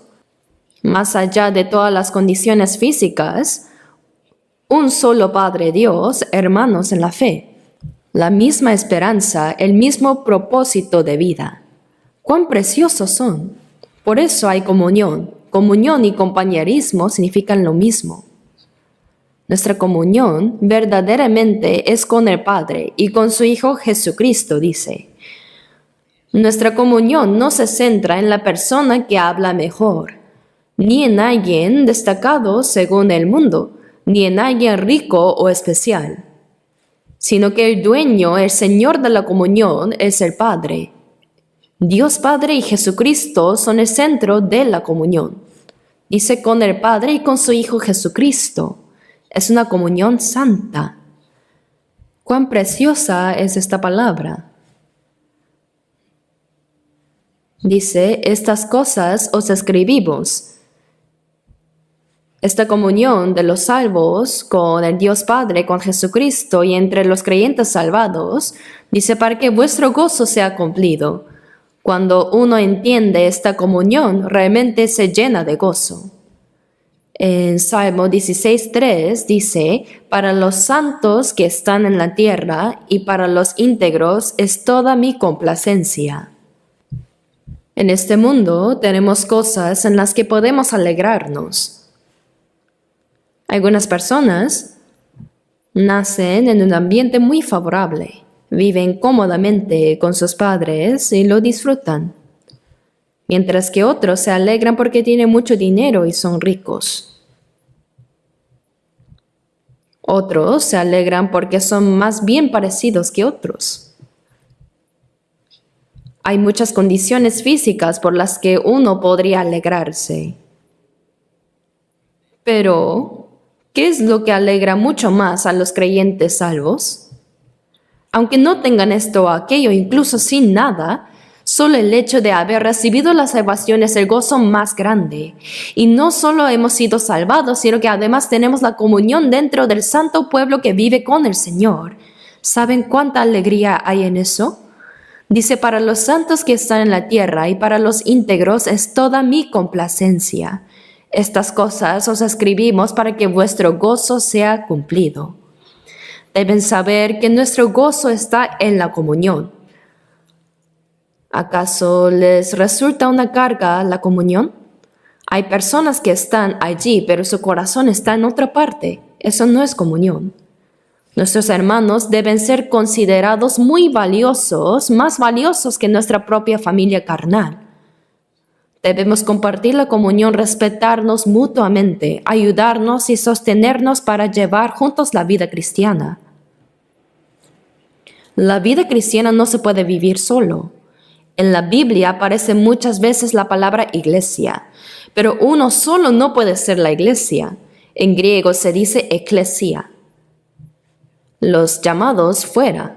Más allá de todas las condiciones físicas, un solo Padre Dios, hermanos en la fe. La misma esperanza, el mismo propósito de vida. ¡Cuán preciosos son! Por eso hay comunión. Comunión y compañerismo significan lo mismo. Nuestra comunión verdaderamente es con el Padre y con su Hijo Jesucristo, dice. Nuestra comunión no se centra en la persona que habla mejor, ni en alguien destacado según el mundo, ni en alguien rico o especial, sino que el dueño, el Señor de la comunión, es el Padre. Dios Padre y Jesucristo son el centro de la comunión. Dice con el Padre y con su Hijo Jesucristo. Es una comunión santa. ¡Cuán preciosa es esta palabra! Dice, estas cosas os escribimos. Esta comunión de los salvos con el Dios Padre, con Jesucristo y entre los creyentes salvados, dice para que vuestro gozo sea cumplido. Cuando uno entiende esta comunión, realmente se llena de gozo. En Salmo 16:3 dice, para los santos que están en la tierra y para los íntegros es toda mi complacencia. En este mundo tenemos cosas en las que podemos alegrarnos. Algunas personas nacen en un ambiente muy favorable, viven cómodamente con sus padres y lo disfrutan, mientras que otros se alegran porque tienen mucho dinero y son ricos. Otros se alegran porque son más bien parecidos que otros. Hay muchas condiciones físicas por las que uno podría alegrarse. Pero ¿qué es lo que alegra mucho más a los creyentes salvos? Aunque no tengan esto o aquello, incluso sin nada, solo el hecho de haber recibido la salvación es el gozo más grande. Y no solo hemos sido salvados, sino que además tenemos la comunión dentro del santo pueblo que vive con el Señor. ¿Saben cuánta alegría hay en eso? Dice, para los santos que están en la tierra y para los íntegros es toda mi complacencia. Estas cosas os escribimos para que vuestro gozo sea cumplido. Deben saber que nuestro gozo está en la comunión. ¿Acaso les resulta una carga la comunión? Hay personas que están allí, pero su corazón está en otra parte. Eso no es comunión. Nuestros hermanos deben ser considerados muy valiosos, más valiosos que nuestra propia familia carnal. Debemos compartir la comunión, respetarnos mutuamente, ayudarnos y sostenernos para llevar juntos la vida cristiana. La vida cristiana no se puede vivir solo. En la Biblia aparece muchas veces la palabra iglesia, pero uno solo no puede ser la iglesia. En griego se dice eclesia. Los llamados fuera.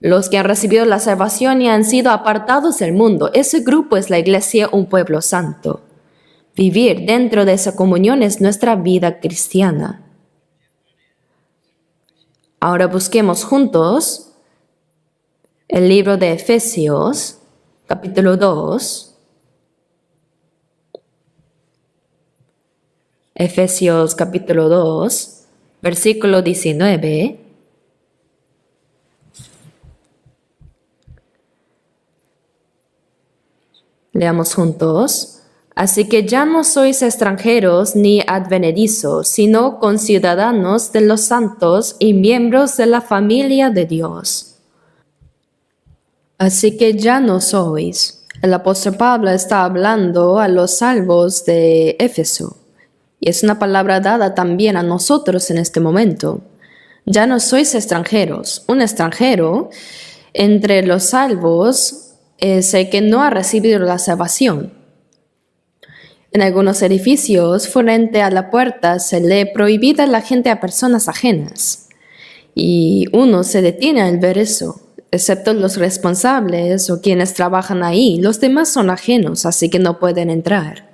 Los que han recibido la salvación y han sido apartados del mundo, ese grupo es la iglesia, un pueblo santo. Vivir dentro de esa comunión es nuestra vida cristiana. Ahora busquemos juntos el libro de Efesios, capítulo 2. Efesios capítulo 2, versículo 19. Leamos juntos. Así que ya no sois extranjeros ni advenedizos, sino conciudadanos de los santos y miembros de la familia de Dios. Así que ya no sois. El apóstol Pablo está hablando a los salvos de Éfeso Y es una palabra dada también a nosotros en este momento. Ya no sois extranjeros. Un extranjero entre los salvos es el que no ha recibido la salvación. En algunos edificios, frente a la puerta, se le prohibida la gente a personas ajenas. Y uno se detiene al ver eso. Excepto los responsables o quienes trabajan ahí, los demás son ajenos, así que no pueden entrar.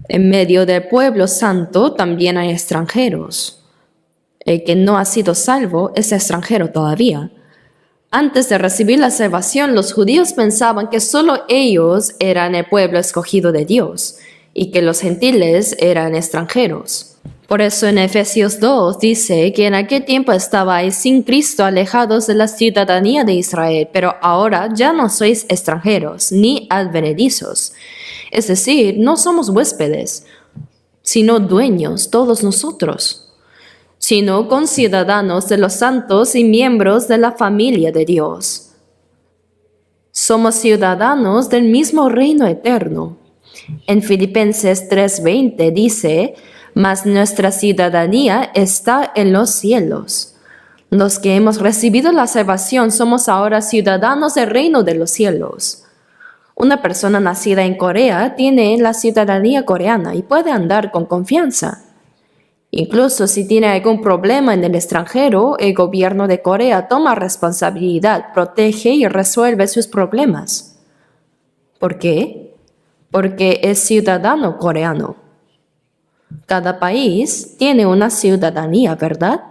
En medio del pueblo santo también hay extranjeros. El que no ha sido salvo es extranjero todavía. Antes de recibir la salvación, los judíos pensaban que solo ellos eran el pueblo escogido de Dios y que los gentiles eran extranjeros. Por eso en Efesios 2 dice que en aquel tiempo estabais sin Cristo, alejados de la ciudadanía de Israel, pero ahora ya no sois extranjeros ni advenedizos. Es decir, no somos huéspedes, sino dueños todos nosotros, sino conciudadanos de los santos y miembros de la familia de Dios. Somos ciudadanos del mismo reino eterno. En Filipenses 3:20 dice: mas nuestra ciudadanía está en los cielos. Los que hemos recibido la salvación somos ahora ciudadanos del reino de los cielos. Una persona nacida en Corea tiene la ciudadanía coreana y puede andar con confianza. Incluso si tiene algún problema en el extranjero, el gobierno de Corea toma responsabilidad, protege y resuelve sus problemas. ¿Por qué? Porque es ciudadano coreano. Cada país tiene una ciudadanía, ¿verdad?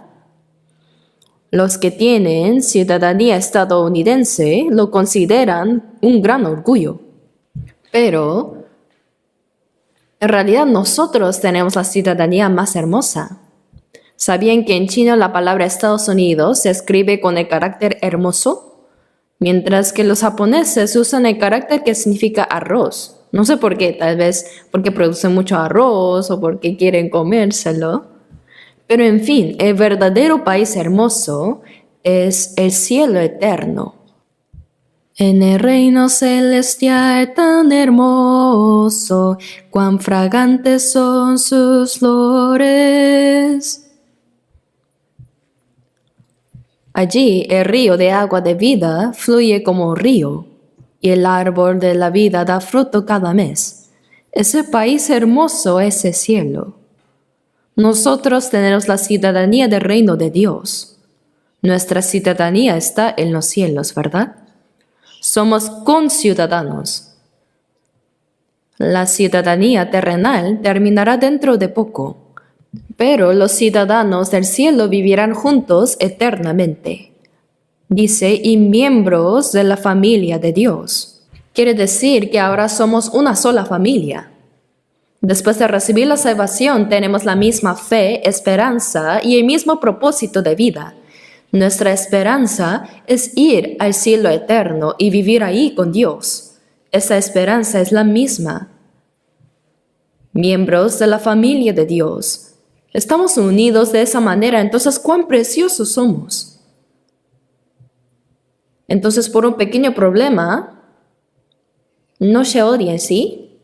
Los que tienen ciudadanía estadounidense lo consideran un gran orgullo. Pero, en realidad nosotros tenemos la ciudadanía más hermosa. ¿Sabían que en chino la palabra Estados Unidos se escribe con el carácter hermoso? Mientras que los japoneses usan el carácter que significa arroz. No sé por qué, tal vez porque producen mucho arroz o porque quieren comérselo. Pero en fin, el verdadero país hermoso es el cielo eterno. En el reino celestial tan hermoso, cuán fragantes son sus flores. Allí el río de agua de vida fluye como río, y el árbol de la vida da fruto cada mes. Ese país hermoso es el cielo. Nosotros tenemos la ciudadanía del reino de Dios. Nuestra ciudadanía está en los cielos, ¿verdad? Somos conciudadanos. La ciudadanía terrenal terminará dentro de poco, pero los ciudadanos del cielo vivirán juntos eternamente. Dice, y miembros de la familia de Dios. Quiere decir que ahora somos una sola familia. Después de recibir la salvación, tenemos la misma fe, esperanza y el mismo propósito de vida. Nuestra esperanza es ir al cielo eterno y vivir ahí con Dios. Esa esperanza es la misma. Miembros de la familia de Dios. Estamos unidos de esa manera, entonces ¿cuán preciosos somos? Entonces, por un pequeño problema, no se odien, ¿sí?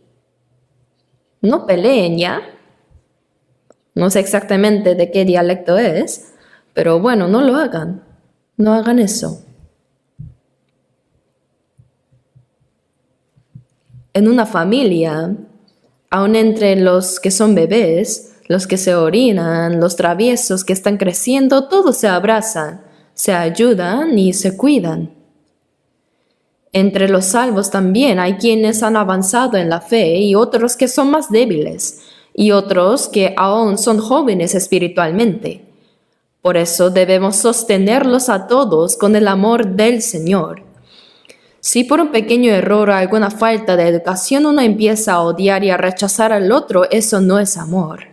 No peleen, ¿ya? No sé exactamente de qué dialecto es, pero bueno, no lo hagan. No hagan eso. En una familia, aun entre los que son bebés, los que se orinan, los traviesos que están creciendo, todos se abrazan, se ayudan y se cuidan. Entre los salvos también hay quienes han avanzado en la fe y otros que son más débiles, y otros que aún son jóvenes espiritualmente. Por eso debemos sostenerlos a todos con el amor del Señor. Si por un pequeño error o alguna falta de educación uno empieza a odiar y a rechazar al otro, eso no es amor.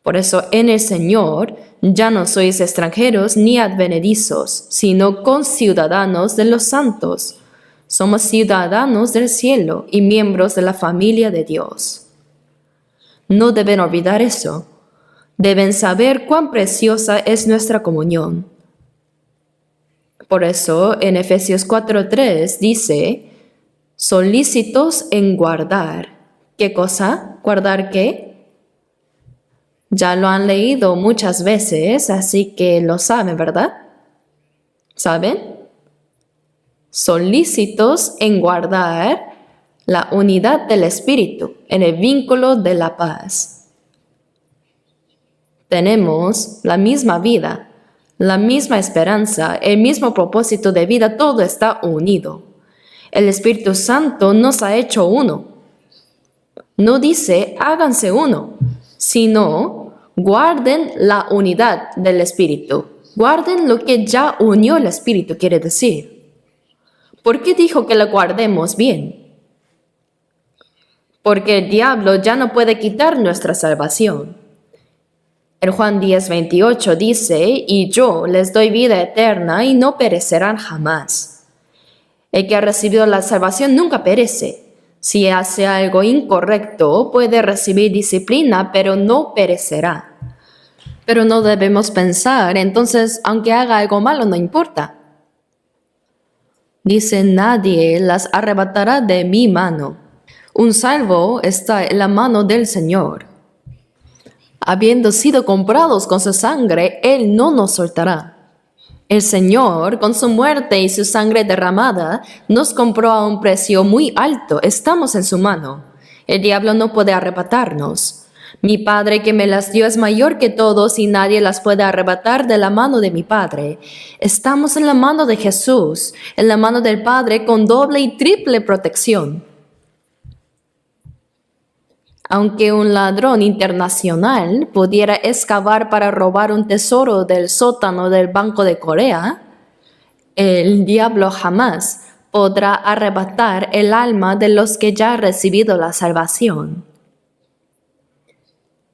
Por eso en el Señor ya no sois extranjeros ni advenedizos, sino conciudadanos de los santos. Somos ciudadanos del cielo y miembros de la familia de Dios. No deben olvidar eso. Deben saber cuán preciosa es nuestra comunión. Por eso en Efesios 4:3 dice, solícitos en guardar. ¿Qué cosa? ¿Guardar qué? Ya lo han leído muchas veces, así que lo saben, ¿verdad? ¿Saben? Solícitos en guardar la unidad del Espíritu en el vínculo de la paz. Tenemos la misma vida, la misma esperanza, el mismo propósito de vida, todo está unido. El Espíritu Santo nos ha hecho uno. No dice háganse uno, sino guarden la unidad del Espíritu. Guarden lo que ya unió el Espíritu, quiere decir. ¿Por qué dijo que lo guardemos bien? Porque el diablo ya no puede quitar nuestra salvación. En Juan 10:28 dice, y yo les doy vida eterna y no perecerán jamás. El que ha recibido la salvación nunca perece. Si hace algo incorrecto, puede recibir disciplina, pero no perecerá. Pero no debemos pensar, entonces, aunque haga algo malo, no importa. Dice, nadie las arrebatará de mi mano. Un salvo está en la mano del Señor. Habiendo sido comprados con su sangre, Él no nos soltará. El Señor, con su muerte y su sangre derramada, nos compró a un precio muy alto. Estamos en su mano. El diablo no puede arrebatarnos. Mi Padre que me las dio es mayor que todos y nadie las puede arrebatar de la mano de mi Padre. Estamos en la mano de Jesús, en la mano del Padre con doble y triple protección. Aunque un ladrón internacional pudiera excavar para robar un tesoro del sótano del Banco de Corea, el diablo jamás podrá arrebatar el alma de los que ya han recibido la salvación.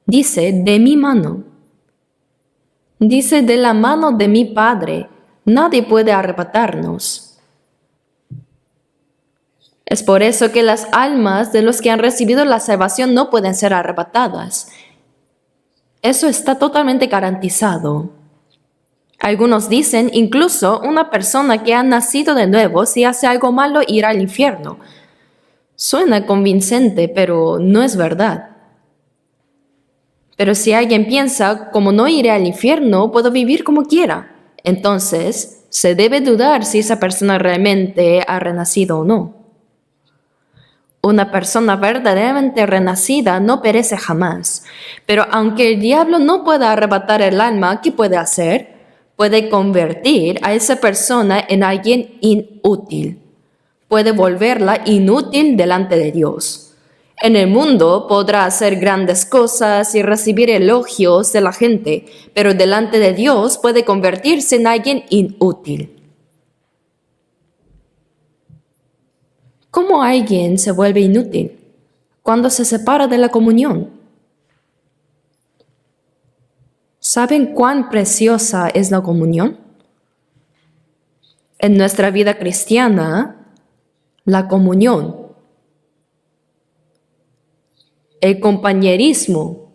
Dice, de mi mano. Dice, de la mano de mi Padre. Nadie puede arrebatarnos. Es por eso que las almas de los que han recibido la salvación no pueden ser arrebatadas. Eso está totalmente garantizado. Algunos dicen, incluso una persona que ha nacido de nuevo, si hace algo malo, irá al infierno. Suena convincente, pero no es verdad. Pero si alguien piensa, como no iré al infierno, puedo vivir como quiera, entonces se debe dudar si esa persona realmente ha renacido o no. Una persona verdaderamente renacida no perece jamás, pero aunque el diablo no pueda arrebatar el alma, ¿qué puede hacer? Puede convertir a esa persona en alguien inútil. Puede volverla inútil delante de Dios. En el mundo podrá hacer grandes cosas y recibir elogios de la gente, pero delante de Dios puede convertirse en alguien inútil. ¿Cómo alguien se vuelve inútil? Cuando se separa de la comunión. ¿Saben cuán preciosa es la comunión? En nuestra vida cristiana, la comunión, el compañerismo,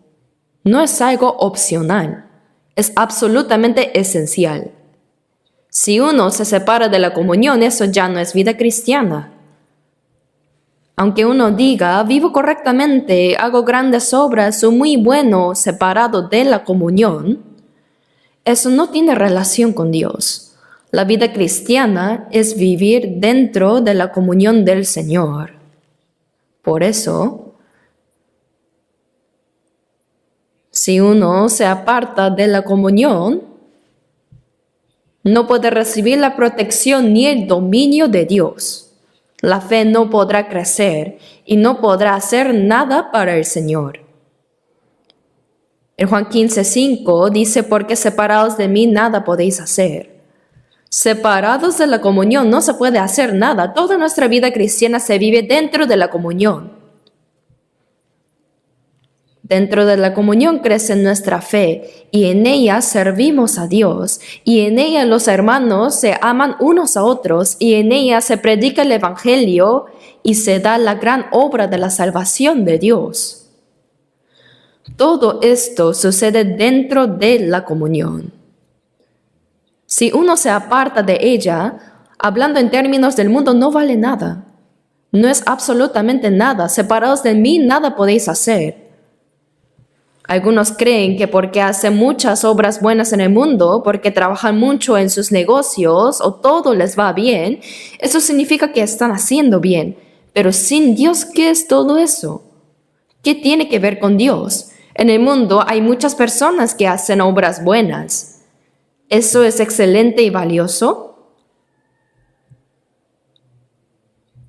no es algo opcional, es absolutamente esencial. Si uno se separa de la comunión, eso ya no es vida cristiana. Aunque uno diga, vivo correctamente, hago grandes obras, soy muy bueno separado de la comunión, eso no tiene relación con Dios. La vida cristiana es vivir dentro de la comunión del Señor. Por eso, si uno se aparta de la comunión, no puede recibir la protección ni el dominio de Dios. La fe no podrá crecer y no podrá hacer nada para el Señor. En Juan 15:5 dice, porque separados de mí nada podéis hacer. Separados de la comunión no se puede hacer nada. Toda nuestra vida cristiana se vive dentro de la comunión. Dentro de la comunión crece nuestra fe y en ella servimos a Dios y en ella los hermanos se aman unos a otros y en ella se predica el Evangelio y se da la gran obra de la salvación de Dios. Todo esto sucede dentro de la comunión. Si uno se aparta de ella, hablando en términos del mundo, no vale nada. No es absolutamente nada. Separados de mí, nada podéis hacer. Algunos creen que porque hacen muchas obras buenas en el mundo, porque trabajan mucho en sus negocios o todo les va bien, eso significa que están haciendo bien. Pero sin Dios, ¿qué es todo eso? ¿Qué tiene que ver con Dios? En el mundo hay muchas personas que hacen obras buenas. ¿Eso es excelente y valioso?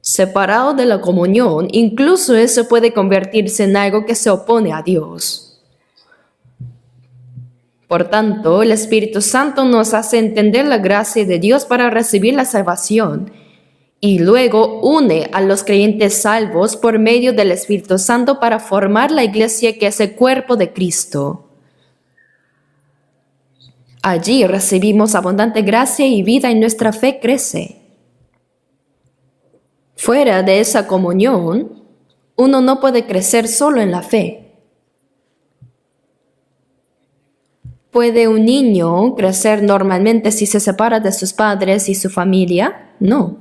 Separado de la comunión, incluso eso puede convertirse en algo que se opone a Dios. Por tanto, el Espíritu Santo nos hace entender la gracia de Dios para recibir la salvación y luego une a los creyentes salvos por medio del Espíritu Santo para formar la iglesia que es el cuerpo de Cristo. Allí recibimos abundante gracia y vida y nuestra fe crece. Fuera de esa comunión, uno no puede crecer solo en la fe. ¿Puede un niño crecer normalmente si se separa de sus padres y su familia? No.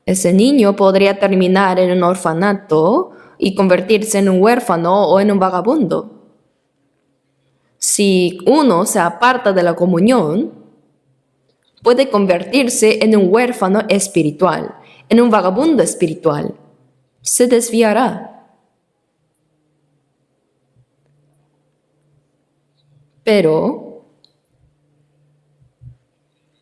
Ese niño podría terminar en un orfanato y convertirse en un huérfano o en un vagabundo. Si uno se aparta de la comunión, puede convertirse en un huérfano espiritual, en un vagabundo espiritual. Se desviará. Pero,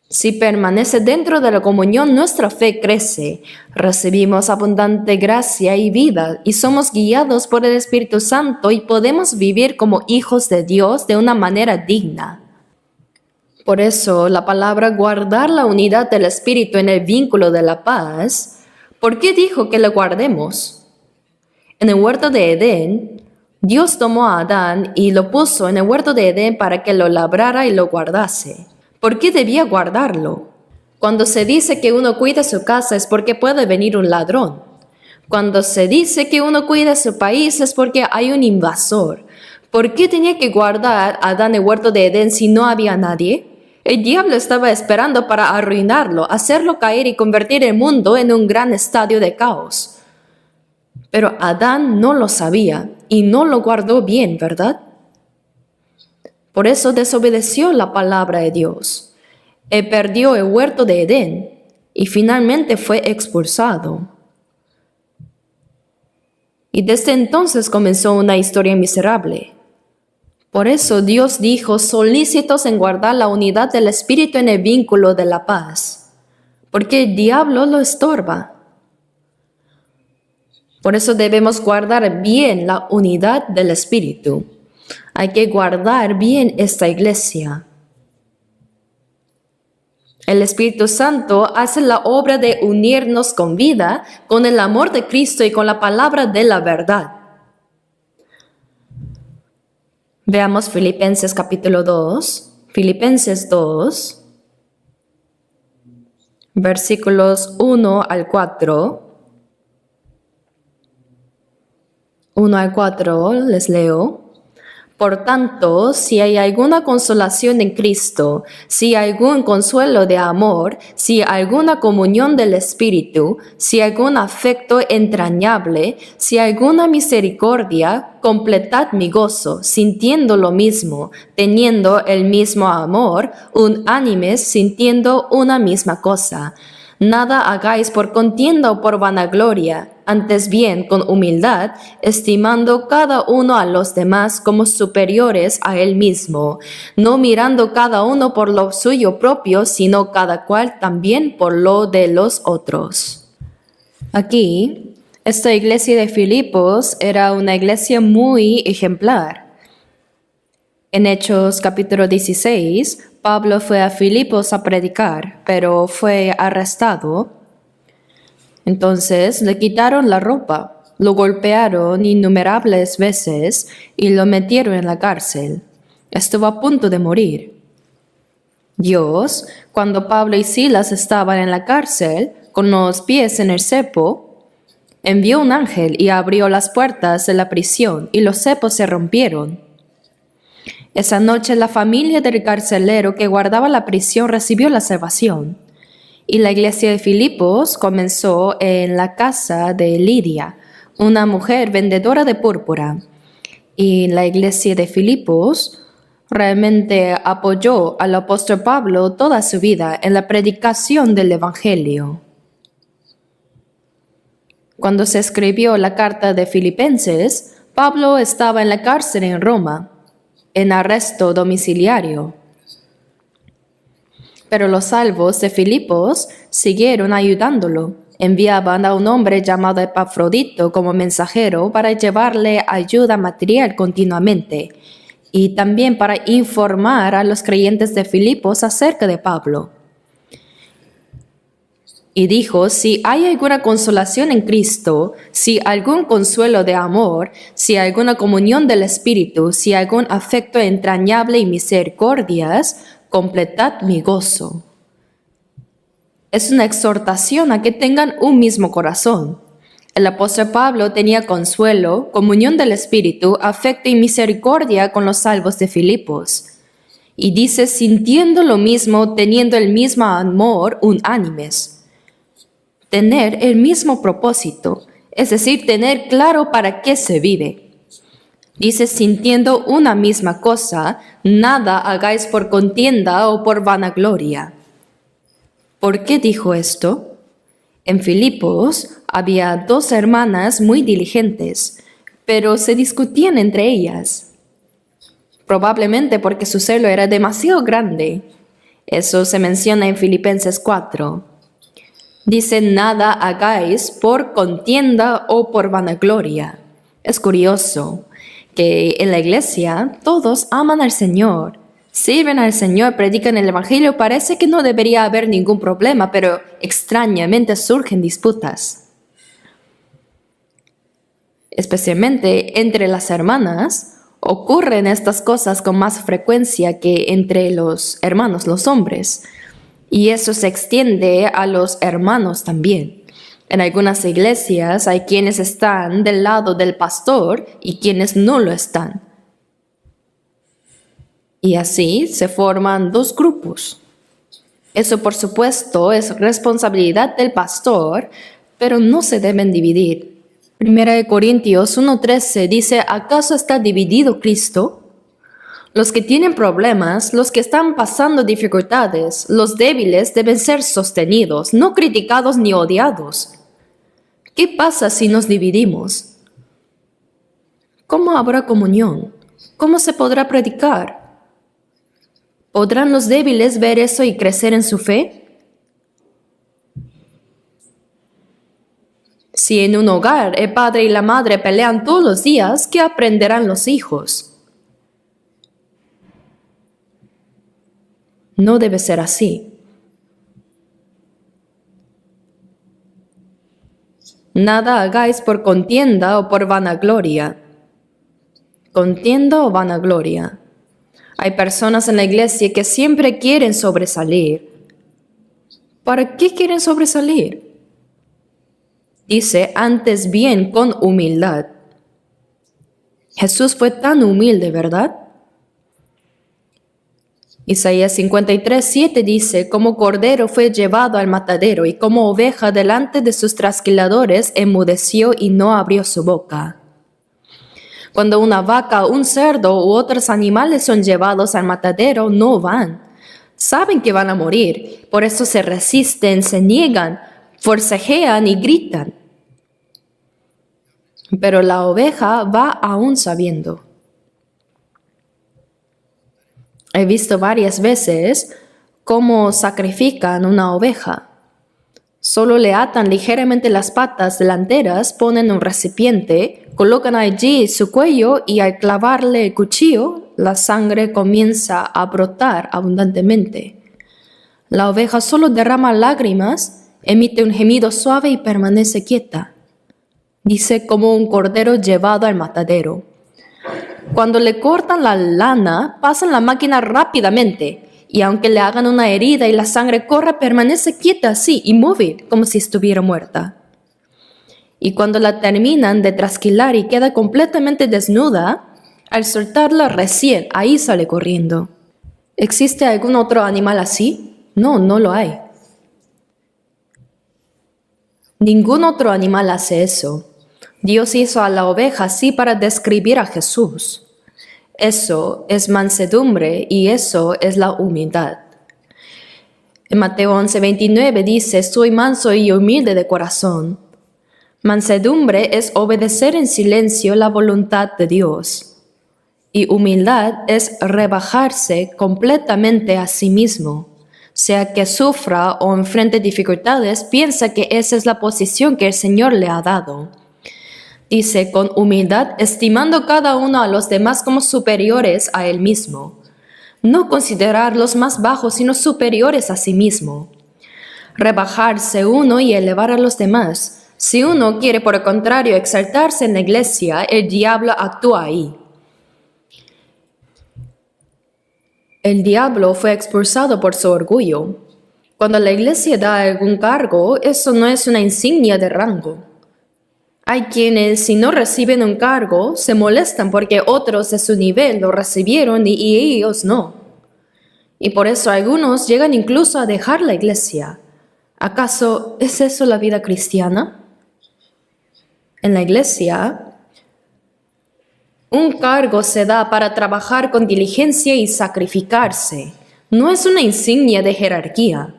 si permanece dentro de la comunión, nuestra fe crece, recibimos abundante gracia y vida y somos guiados por el Espíritu Santo y podemos vivir como hijos de Dios de una manera digna. Por eso, la palabra guardar la unidad del Espíritu en el vínculo de la paz, ¿por qué dijo que la guardemos? En el huerto de Edén, Dios tomó a Adán y lo puso en el huerto de Edén para que lo labrara y lo guardase. ¿Por qué debía guardarlo? Cuando se dice que uno cuida su casa es porque puede venir un ladrón. Cuando se dice que uno cuida su país es porque hay un invasor. ¿Por qué tenía que guardar a Adán el huerto de Edén si no había nadie? El diablo estaba esperando para arruinarlo, hacerlo caer y convertir el mundo en un gran estadio de caos. Pero Adán no lo sabía y no lo guardó bien, ¿verdad? Por eso desobedeció la palabra de Dios. Él perdió el huerto de Edén y finalmente fue expulsado. Y desde entonces comenzó una historia miserable. Por eso Dios dijo, solícitos en guardar la unidad del Espíritu en el vínculo de la paz, porque el diablo lo estorba. Por eso debemos guardar bien la unidad del Espíritu. Hay que guardar bien esta iglesia. El Espíritu Santo hace la obra de unirnos con vida, con el amor de Cristo y con la palabra de la verdad. Veamos Filipenses capítulo 2. Filipenses 2, versículos 1 al 4. 1 al 4 les leo. Por tanto, si hay alguna consolación en Cristo, si hay algún consuelo de amor, si hay alguna comunión del Espíritu, si hay algún afecto entrañable, si hay alguna misericordia, completad mi gozo, sintiendo lo mismo, teniendo el mismo amor, unánimes, sintiendo una misma cosa. Nada hagáis por contienda o por vanagloria, antes bien con humildad, estimando cada uno a los demás como superiores a él mismo, no mirando cada uno por lo suyo propio, sino cada cual también por lo de los otros. Aquí, esta iglesia de Filipos era una iglesia muy ejemplar. En Hechos capítulo 16, Pablo fue a Filipos a predicar, pero fue arrestado. Entonces le quitaron la ropa, lo golpearon innumerables veces y lo metieron en la cárcel. Estuvo a punto de morir. Dios, cuando Pablo y Silas estaban en la cárcel, con los pies en el cepo, envió un ángel y abrió las puertas de la prisión y los cepos se rompieron. Esa noche la familia del carcelero que guardaba la prisión recibió la salvación. Y la iglesia de Filipos comenzó en la casa de Lidia, una mujer vendedora de púrpura. Y la iglesia de Filipos realmente apoyó al apóstol Pablo toda su vida en la predicación del Evangelio. Cuando se escribió la carta de Filipenses, Pablo estaba en la cárcel en Roma, en arresto domiciliario. Pero los salvos de Filipos siguieron ayudándolo. Enviaban a un hombre llamado Epafrodito como mensajero para llevarle ayuda material continuamente y también para informar a los creyentes de Filipos acerca de Pablo. Y dijo, si hay alguna consolación en Cristo, si algún consuelo de amor, si alguna comunión del Espíritu, si algún afecto entrañable y misericordias, completad mi gozo. Es una exhortación a que tengan un mismo corazón. El apóstol Pablo tenía consuelo, comunión del Espíritu, afecto y misericordia con los salvos de Filipos. Y dice, sintiendo lo mismo, teniendo el mismo amor, unánimes. Tener el mismo propósito, es decir, tener claro para qué se vive. Dice, sintiendo una misma cosa, nada hagáis por contienda o por vanagloria. ¿Por qué dijo esto? En Filipos había 2 hermanas muy diligentes, pero se discutían entre ellas. Probablemente porque su celo era demasiado grande. Eso se menciona en Filipenses 4. Dice, nada hagáis por contienda o por vanagloria. Es curioso que en la iglesia todos aman al Señor, sirven al Señor, predican el Evangelio. Parece que no debería haber ningún problema, pero extrañamente surgen disputas. Especialmente entre las hermanas, ocurren estas cosas con más frecuencia que entre los hermanos, los hombres. Y eso se extiende a los hermanos también. En algunas iglesias hay quienes están del lado del pastor y quienes no lo están. Y así se forman 2 grupos. Eso, por supuesto, es responsabilidad del pastor, pero no se deben dividir. 1 Corintios 1:13 dice, ¿acaso está dividido Cristo? Los que tienen problemas, los que están pasando dificultades, los débiles deben ser sostenidos, no criticados ni odiados. ¿Qué pasa si nos dividimos? ¿Cómo habrá comunión? ¿Cómo se podrá predicar? ¿Podrán los débiles ver eso y crecer en su fe? Si en un hogar el padre y la madre pelean todos los días, ¿qué aprenderán los hijos? No debe ser así. Nada hagáis por contienda o por vanagloria. Contienda o vanagloria. Hay personas en la iglesia que siempre quieren sobresalir. ¿Para qué quieren sobresalir? Dice, antes bien con humildad. Jesús fue tan humilde, ¿verdad? Isaías 53:7 dice, como cordero fue llevado al matadero y como oveja delante de sus trasquiladores enmudeció y no abrió su boca. Cuando una vaca, un cerdo u otros animales son llevados al matadero, no van. Saben que van a morir, por eso se resisten, se niegan, forcejean y gritan. Pero la oveja va aún sabiendo. He visto varias veces cómo sacrifican una oveja. Solo le atan ligeramente las patas delanteras, ponen un recipiente, colocan allí su cuello y al clavarle el cuchillo, la sangre comienza a brotar abundantemente. La oveja solo derrama lágrimas, emite un gemido suave y permanece quieta. Dice como un cordero llevado al matadero. Cuando le cortan la lana, pasan la máquina rápidamente, y aunque le hagan una herida y la sangre corra, permanece quieta así, inmóvil, como si estuviera muerta. Y cuando la terminan de trasquilar y queda completamente desnuda, al soltarla recién, ahí sale corriendo. ¿Existe algún otro animal así? No, no lo hay. Ningún otro animal hace eso. Dios hizo a la oveja así para describir a Jesús. Eso es mansedumbre y eso es la humildad. En Mateo 11:29 dice, soy manso y humilde de corazón. Mansedumbre es obedecer en silencio la voluntad de Dios. Y humildad es rebajarse completamente a sí mismo. Sea que sufra o enfrente dificultades, piensa que esa es la posición que el Señor le ha dado. Dice, con humildad, estimando cada uno a los demás como superiores a él mismo. No considerarlos más bajos, sino superiores a sí mismo. Rebajarse uno y elevar a los demás. Si uno quiere, por el contrario, exaltarse en la iglesia, el diablo actúa ahí. El diablo fue expulsado por su orgullo. Cuando la iglesia da algún cargo, eso no es una insignia de rango. Hay quienes, si no reciben un cargo, se molestan porque otros de su nivel lo recibieron y ellos no. Y por eso algunos llegan incluso a dejar la iglesia. ¿Acaso es eso la vida cristiana? En la iglesia, un cargo se da para trabajar con diligencia y sacrificarse. No es una insignia de jerarquía.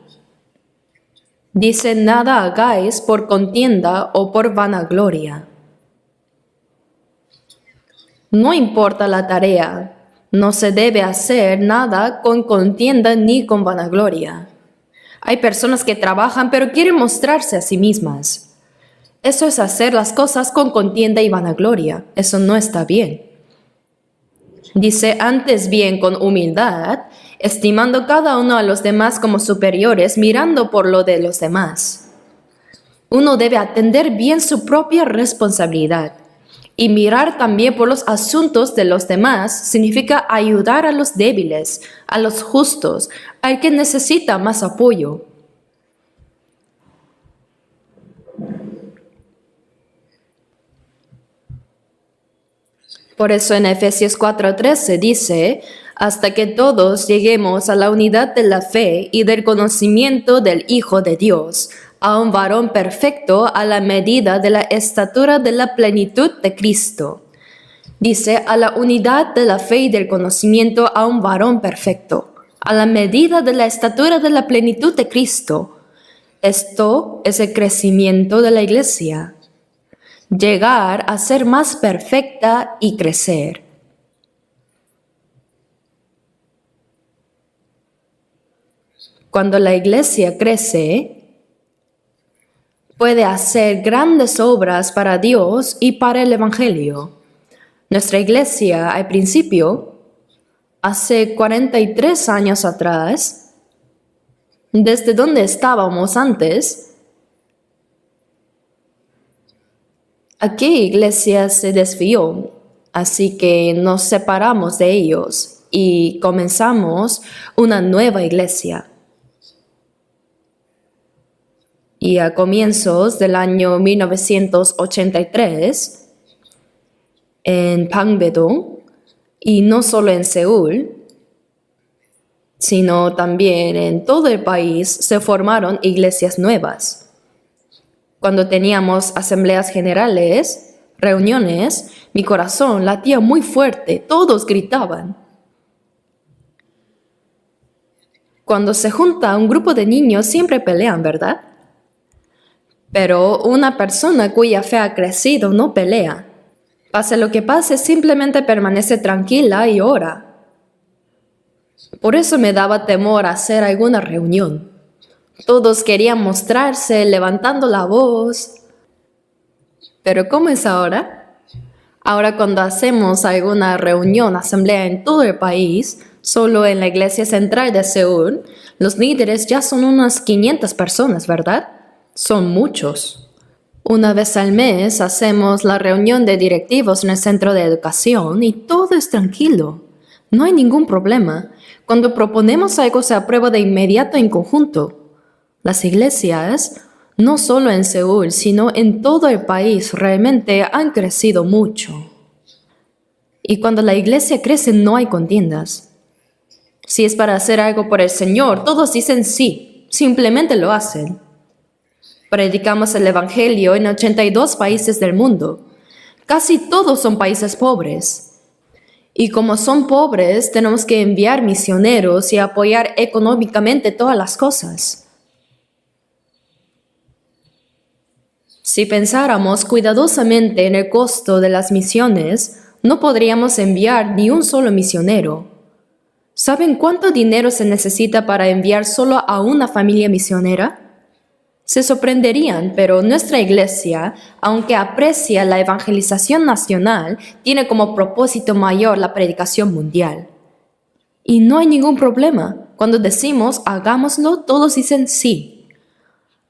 Dice, nada hagáis por contienda o por vanagloria. No importa la tarea, no se debe hacer nada con contienda ni con vanagloria. Hay personas que trabajan pero quieren mostrarse a sí mismas. Eso es hacer las cosas con contienda y vanagloria. Eso no está bien. Dice, antes bien con humildad, estimando cada uno a los demás como superiores, mirando por lo de los demás. Uno debe atender bien su propia responsabilidad. Y mirar también por los asuntos de los demás significa ayudar a los débiles, a los justos, al que necesita más apoyo. Por eso en Efesios 4:13 dice, hasta que todos lleguemos a la unidad de la fe y del conocimiento del Hijo de Dios, a un varón perfecto a la medida de la estatura de la plenitud de Cristo. Dice, a la unidad de la fe y del conocimiento a un varón perfecto, a la medida de la estatura de la plenitud de Cristo. Esto es el crecimiento de la iglesia. Llegar a ser más perfecta y crecer. Cuando la iglesia crece, puede hacer grandes obras para Dios y para el Evangelio. Nuestra iglesia, al principio, hace 43 años atrás, desde donde estábamos antes, aquella iglesia se desvió, así que nos separamos de ellos y comenzamos una nueva iglesia. Y a comienzos del año 1983, en Pangbedong, y no solo en Seúl, sino también en todo el país, se formaron iglesias nuevas. Cuando teníamos asambleas generales, reuniones, mi corazón latía muy fuerte, todos gritaban. Cuando se junta un grupo de niños siempre pelean, ¿verdad? Pero una persona cuya fe ha crecido no pelea. Pase lo que pase, simplemente permanece tranquila y ora. Por eso me daba temor hacer alguna reunión. Todos querían mostrarse levantando la voz. Pero ¿cómo es ahora? Ahora cuando hacemos alguna reunión, asamblea en todo el país, solo en la iglesia central de Seúl, los líderes ya son unas 500 personas, ¿verdad? Son muchos. Una vez al mes hacemos la reunión de directivos en el centro de educación y todo es tranquilo. No hay ningún problema. Cuando proponemos algo se aprueba de inmediato en conjunto. Las iglesias, no solo en Seúl, sino en todo el país, realmente han crecido mucho. Y cuando la iglesia crece no hay contiendas. Si es para hacer algo por el Señor, todos dicen sí, simplemente lo hacen. Predicamos el Evangelio en 82 países del mundo. Casi todos son países pobres. Y como son pobres, tenemos que enviar misioneros y apoyar económicamente todas las cosas. Si pensáramos cuidadosamente en el costo de las misiones, no podríamos enviar ni un solo misionero. ¿Saben cuánto dinero se necesita para enviar solo a una familia misionera? Se sorprenderían, pero nuestra iglesia, aunque aprecia la evangelización nacional, tiene como propósito mayor la predicación mundial. Y no hay ningún problema. Cuando decimos hagámoslo, todos dicen sí.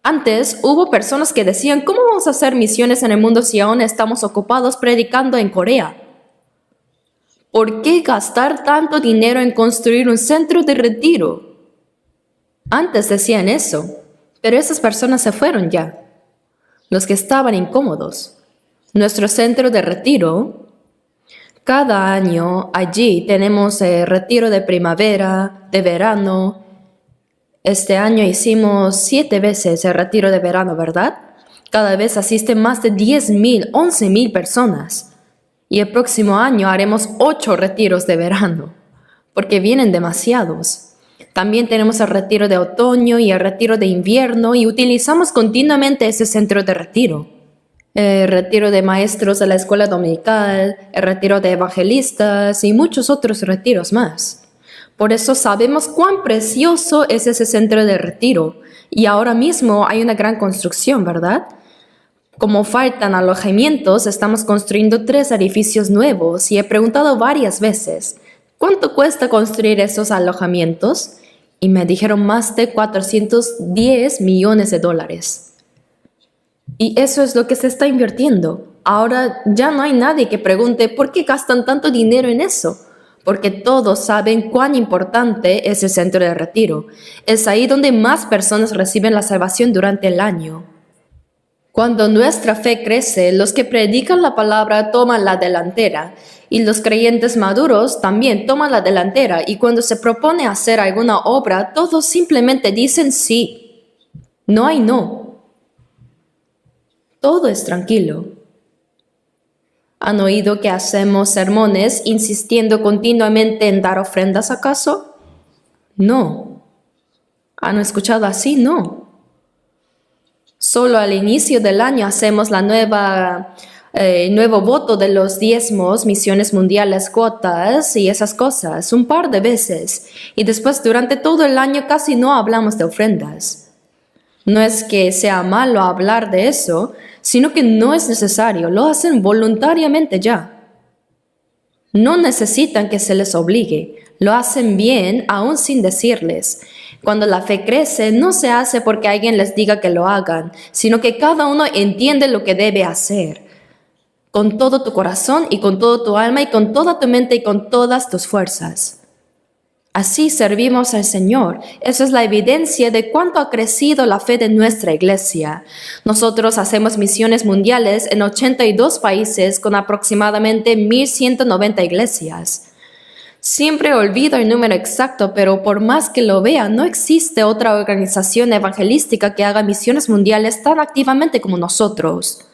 Antes hubo personas que decían, ¿cómo vamos a hacer misiones en el mundo si aún estamos ocupados predicando en Corea? ¿Por qué gastar tanto dinero en construir un centro de retiro? Antes decían eso, pero esas personas se fueron ya, los que estaban incómodos. Nuestro centro de retiro, cada año allí tenemos retiro de primavera, de verano. Este año hicimos 7 veces el retiro de verano, ¿verdad? Cada vez asisten más de 10,000, 11,000 personas. Y el próximo año haremos 8 retiros de verano, porque vienen demasiados. También tenemos el retiro de otoño y el retiro de invierno y utilizamos continuamente ese centro de retiro. El retiro de maestros de la escuela dominical, el retiro de evangelistas y muchos otros retiros más. Por eso sabemos cuán precioso es ese centro de retiro. Y ahora mismo hay una gran construcción, ¿verdad? Como faltan alojamientos, estamos construyendo 3 edificios nuevos y he preguntado varias veces, ¿cuánto cuesta construir esos alojamientos? Y me dijeron más de 410 millones de dólares. Y eso es lo que se está invirtiendo. Ahora ya no hay nadie que pregunte ¿por qué gastan tanto dinero en eso? Porque todos saben cuán importante es el centro de retiro. Es ahí donde más personas reciben la salvación durante el año. Cuando nuestra fe crece, los que predican la palabra toman la delantera y los creyentes maduros también toman la delantera y cuando se propone hacer alguna obra, todos simplemente dicen sí. No hay no. Todo es tranquilo. ¿Han oído que hacemos sermones insistiendo continuamente en dar ofrendas acaso? No. ¿Han escuchado así? No. Solo al inicio del año hacemos la nuevo voto de los diezmos, misiones mundiales, cuotas y esas cosas, un par de veces. Y después durante todo el año casi no hablamos de ofrendas. No es que sea malo hablar de eso, sino que no es necesario, lo hacen voluntariamente ya. No necesitan que se les obligue, lo hacen bien aún sin decirles. Cuando la fe crece, no se hace porque alguien les diga que lo hagan, sino que cada uno entiende lo que debe hacer. Con todo tu corazón y con todo tu alma y con toda tu mente y con todas tus fuerzas. Así servimos al Señor. Eso es la evidencia de cuánto ha crecido la fe de nuestra iglesia. Nosotros hacemos misiones mundiales en 82 países con aproximadamente 1,190 iglesias. Siempre olvido el número exacto, pero por más que lo vea, no existe otra organización evangelística que haga misiones mundiales tan activamente como nosotros.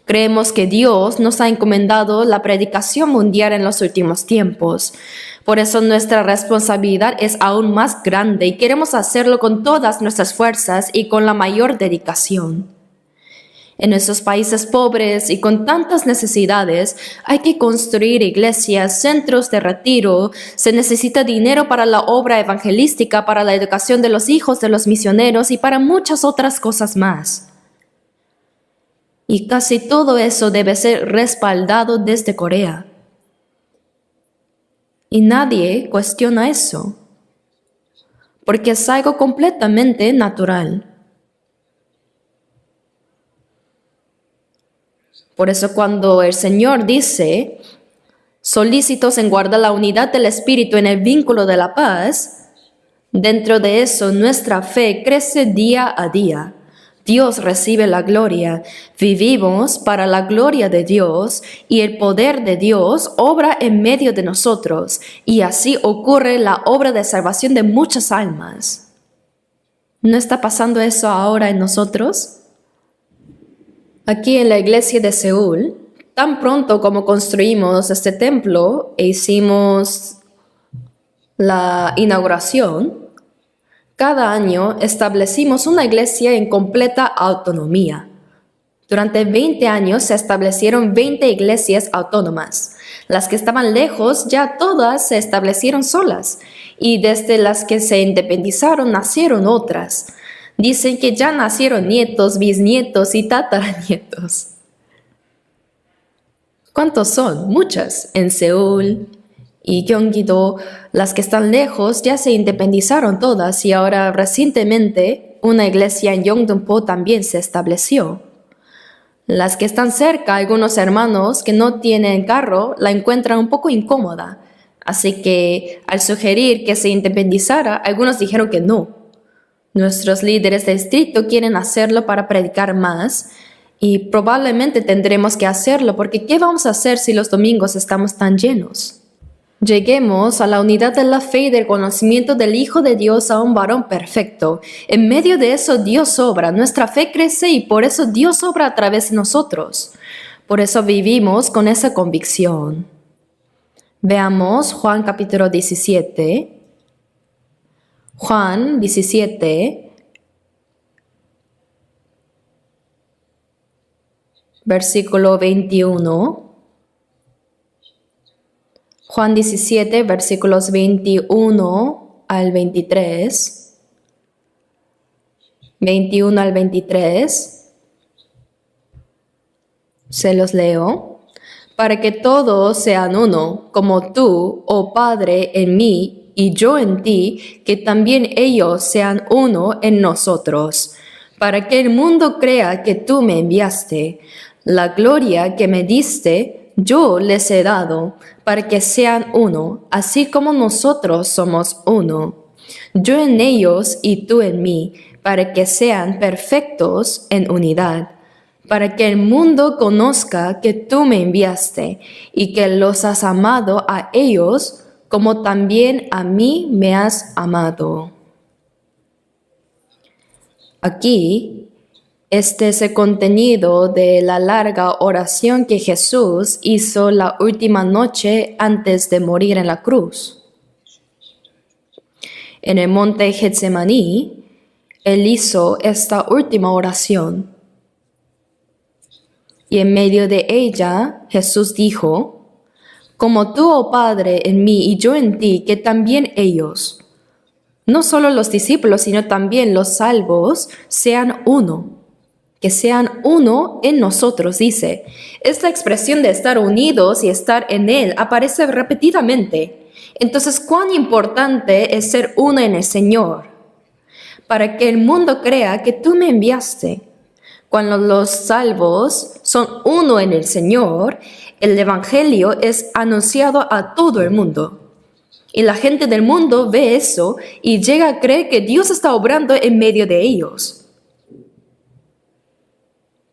Creemos que Dios nos ha encomendado la predicación mundial en los últimos tiempos. Por eso nuestra responsabilidad es aún más grande y queremos hacerlo con todas nuestras fuerzas y con la mayor dedicación. En esos países pobres y con tantas necesidades, hay que construir iglesias, centros de retiro, se necesita dinero para la obra evangelística, para la educación de los hijos de los misioneros y para muchas otras cosas más. Y casi todo eso debe ser respaldado desde Corea. Y nadie cuestiona eso, porque es algo completamente natural. Por eso cuando el Señor dice, solícitos en guardar la unidad del Espíritu en el vínculo de la paz, dentro de eso nuestra fe crece día a día. Dios recibe la gloria, vivimos para la gloria de Dios y el poder de Dios obra en medio de nosotros y así ocurre la obra de salvación de muchas almas. ¿No está pasando eso ahora en nosotros? Aquí en la iglesia de Seúl, Tan pronto como construimos este templo e hicimos la inauguración, cada año establecimos una iglesia en completa autonomía. Durante 20 años se establecieron 20 iglesias autónomas. Las que estaban lejos ya todas se establecieron solas, y desde las que se independizaron nacieron otras. Dicen que ya nacieron nietos, bisnietos y tataranietos. ¿Cuántos son? Muchas. En Seúl y Gyeonggi-do, las que están lejos ya se independizaron todas, y ahora recientemente una iglesia en Yeongdeunpo también se estableció. Las que están cerca, algunos hermanos que no tienen carro, la encuentran un poco incómoda. Así que al sugerir que se independizara, algunos dijeron que no. Nuestros líderes de distrito quieren hacerlo para predicar más, y probablemente tendremos que hacerlo porque ¿qué vamos a hacer si los domingos estamos tan llenos? Lleguemos a la unidad de la fe y del conocimiento del Hijo de Dios, a un varón perfecto. En medio de eso Dios obra, nuestra fe crece y por eso Dios obra a través de nosotros. Por eso vivimos con esa convicción. Veamos Juan capítulo 17. Juan 17, versículo 21. Juan 17, versículos 21 al 23. 21 al 23. Se los leo. Para que todos sean uno, como tú, oh Padre, en mí, y yo en ti, que también ellos sean uno en nosotros, para que el mundo crea que tú me enviaste. La gloria que me diste, yo les he dado, para que sean uno, así como nosotros somos uno. Yo en ellos y tú en mí, para que sean perfectos en unidad, para que el mundo conozca que tú me enviaste y que los has amado a ellos como también a mí me has amado. Aquí, este es el contenido de la larga oración que Jesús hizo la última noche antes de morir en la cruz. En el monte Getsemaní, Él hizo esta última oración. Y en medio de ella, Jesús dijo, como tú, oh Padre, en mí y yo en ti, que también ellos, no solo los discípulos, sino también los salvos, sean uno. Que sean uno en nosotros, dice. Esta expresión de estar unidos y estar en Él aparece repetidamente. Entonces, ¿cuán importante es ser uno en el Señor? Para que el mundo crea que tú me enviaste. Cuando los salvos son uno en el Señor, el Evangelio es anunciado a todo el mundo. Y la gente del mundo ve eso y llega a creer que Dios está obrando en medio de ellos.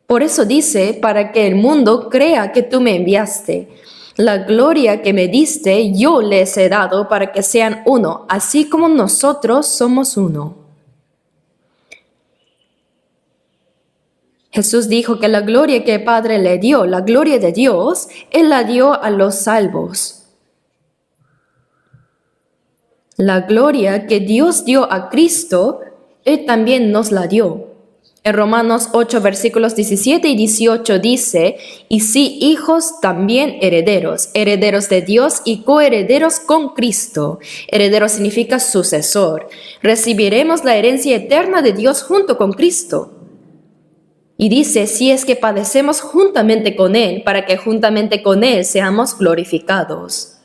Por eso dice, para que el mundo crea que tú me enviaste. La gloria que me diste, yo les he dado para que sean uno, así como nosotros somos uno. Jesús dijo que la gloria que el Padre le dio, la gloria de Dios, Él la dio a los salvos. La gloria que Dios dio a Cristo, Él también nos la dio. En Romanos 8, versículos 17 y 18 dice, y sí, hijos también herederos, herederos de Dios y coherederos con Cristo. Heredero significa sucesor. Recibiremos la herencia eterna de Dios junto con Cristo. Y dice, si es que padecemos juntamente con Él, para que juntamente con Él seamos glorificados.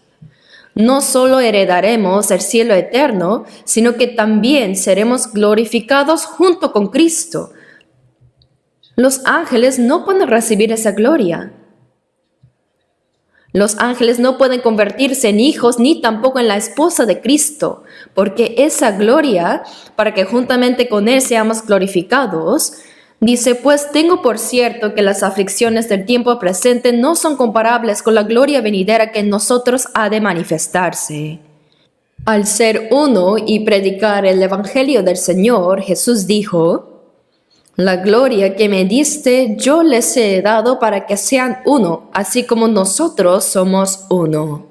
No solo heredaremos el cielo eterno, sino que también seremos glorificados junto con Cristo. Los ángeles no pueden recibir esa gloria. Los ángeles no pueden convertirse en hijos ni tampoco en la esposa de Cristo, porque esa gloria, para que juntamente con Él seamos glorificados, dice, pues tengo por cierto que las aflicciones del tiempo presente no son comparables con la gloria venidera que en nosotros ha de manifestarse. Al ser uno y predicar el Evangelio del Señor, Jesús dijo, La gloria que me diste yo les he dado para que sean uno, así como nosotros somos uno.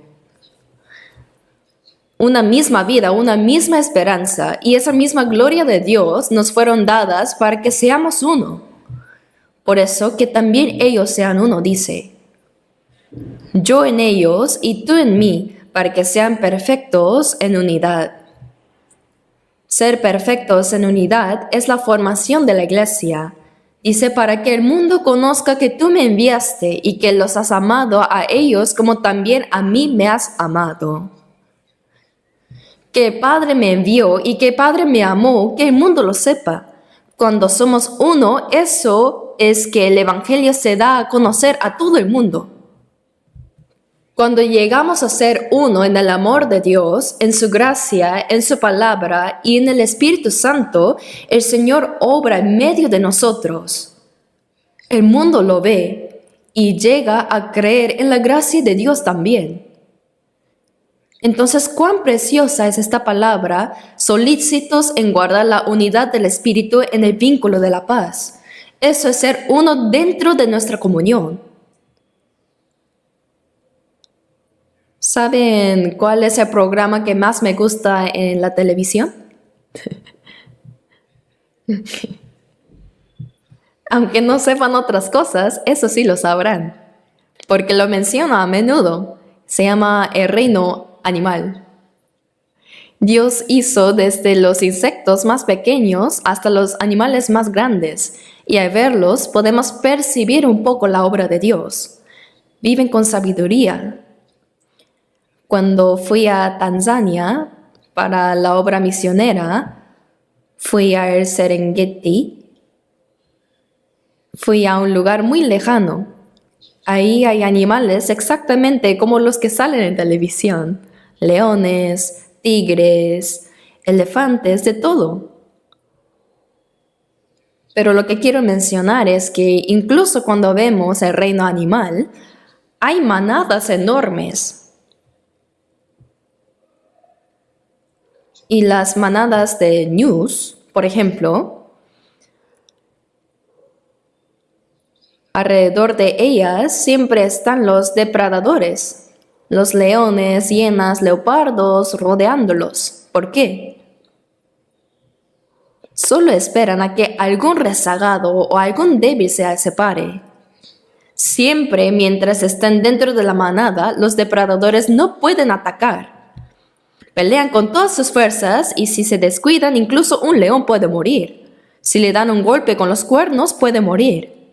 Una misma vida, una misma esperanza y esa misma gloria de Dios nos fueron dadas para que seamos uno. Por eso que también ellos sean uno, dice. Yo en ellos y tú en mí, para que sean perfectos en unidad. Ser perfectos en unidad es la formación de la iglesia. Dice, para que el mundo conozca que tú me enviaste y que los has amado a ellos como también a mí me has amado. Que el Padre me envió y que el Padre me amó, que el mundo lo sepa. Cuando somos uno, eso es que el Evangelio se da a conocer a todo el mundo. Cuando llegamos a ser uno en el amor de Dios, en su gracia, en su palabra y en el Espíritu Santo, el Señor obra en medio de nosotros. El mundo lo ve y llega a creer en la gracia de Dios también. Entonces, cuán preciosa es esta palabra, solícitos en guardar la unidad del Espíritu en el vínculo de la paz. Eso es ser uno dentro de nuestra comunión. ¿Saben cuál es el programa que más me gusta en la televisión? Aunque no sepan otras cosas, eso sí lo sabrán, porque lo menciono a menudo. Se llama El Reino Animal. Dios hizo desde los insectos más pequeños hasta los animales más grandes, y al verlos podemos percibir un poco la obra de Dios. Viven con sabiduría. Cuando fui a Tanzania para la obra misionera, fui al Serengeti, fui a un lugar muy lejano. Ahí hay animales exactamente como los que salen en televisión. Leones, tigres, elefantes, de todo. Pero lo que quiero mencionar es que incluso cuando vemos el reino animal, hay manadas enormes. Y las manadas de ñus, por ejemplo, alrededor de ellas siempre están los depredadores, los leones, hienas, leopardos rodeándolos. ¿Por qué? Solo esperan a que algún rezagado o algún débil se separe. Siempre mientras estén dentro de la manada, los depredadores no pueden atacar. Pelean con todas sus fuerzas y si se descuidan, incluso un león puede morir. Si le dan un golpe con los cuernos, puede morir.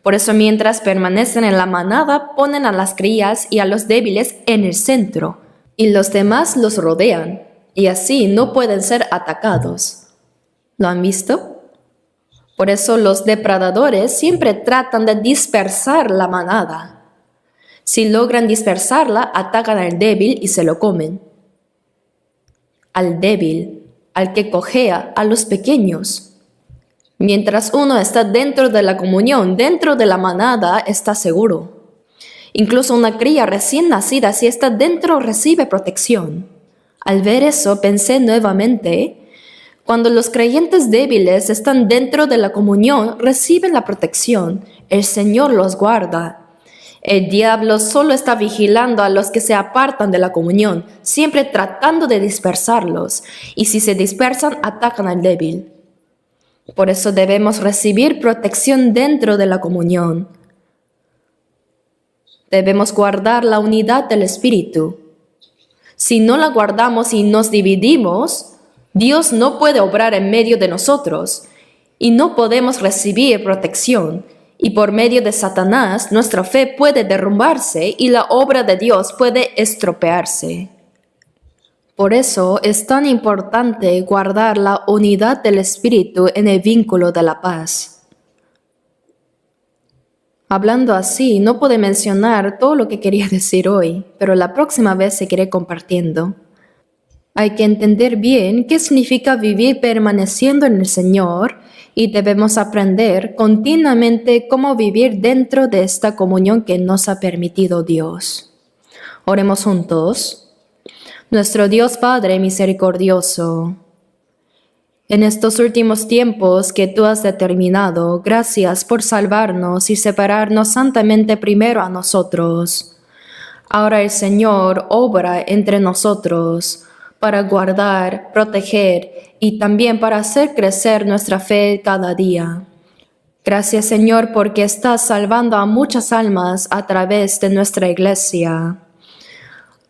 Por eso, mientras permanecen en la manada, ponen a las crías y a los débiles en el centro, y los demás los rodean, y así no pueden ser atacados. ¿Lo han visto? Por eso los depredadores siempre tratan de dispersar la manada. Si logran dispersarla, atacan al débil y se lo comen. Al débil, al que cojea, a los pequeños. Mientras uno está dentro de la comunión, dentro de la manada, está seguro. Incluso una cría recién nacida, si está dentro, recibe protección. Al ver eso, pensé nuevamente, cuando los creyentes débiles están dentro de la comunión, reciben la protección. El Señor los guarda. El diablo solo está vigilando a los que se apartan de la comunión, siempre tratando de dispersarlos, y si se dispersan, atacan al débil. Por eso debemos recibir protección dentro de la comunión. Debemos guardar la unidad del Espíritu. Si no la guardamos y nos dividimos, Dios no puede obrar en medio de nosotros, y no podemos recibir protección. Y por medio de Satanás, nuestra fe puede derrumbarse y la obra de Dios puede estropearse. Por eso es tan importante guardar la unidad del Espíritu en el vínculo de la paz. Hablando así, no puedo mencionar todo lo que quería decir hoy, pero la próxima vez seguiré compartiendo. Hay que entender bien qué significa vivir permaneciendo en el Señor y debemos aprender continuamente cómo vivir dentro de esta comunión que nos ha permitido Dios. Oremos juntos. Nuestro Dios Padre misericordioso, En estos últimos tiempos que tú has determinado, gracias por salvarnos y separarnos santamente primero a nosotros. Ahora el Señor obra entre nosotros para guardar, proteger y también para hacer crecer nuestra fe cada día. Gracias, Señor, porque estás salvando a muchas almas a través de nuestra iglesia.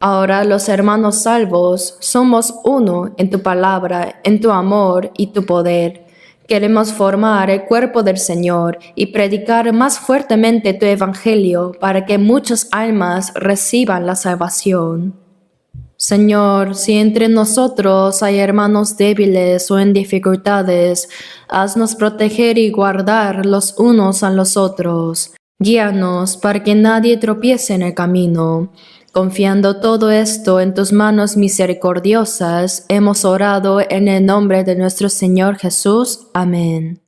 Ahora los hermanos salvos somos uno en tu palabra, en tu amor y tu poder. Queremos formar el cuerpo del Señor y predicar más fuertemente tu evangelio para que muchas almas reciban la salvación. Señor, si entre nosotros hay hermanos débiles o en dificultades, haznos proteger y guardar los unos a los otros. Guíanos para que nadie tropiece en el camino. Confiando todo esto en tus manos misericordiosas, hemos orado en el nombre de nuestro Señor Jesús. Amén.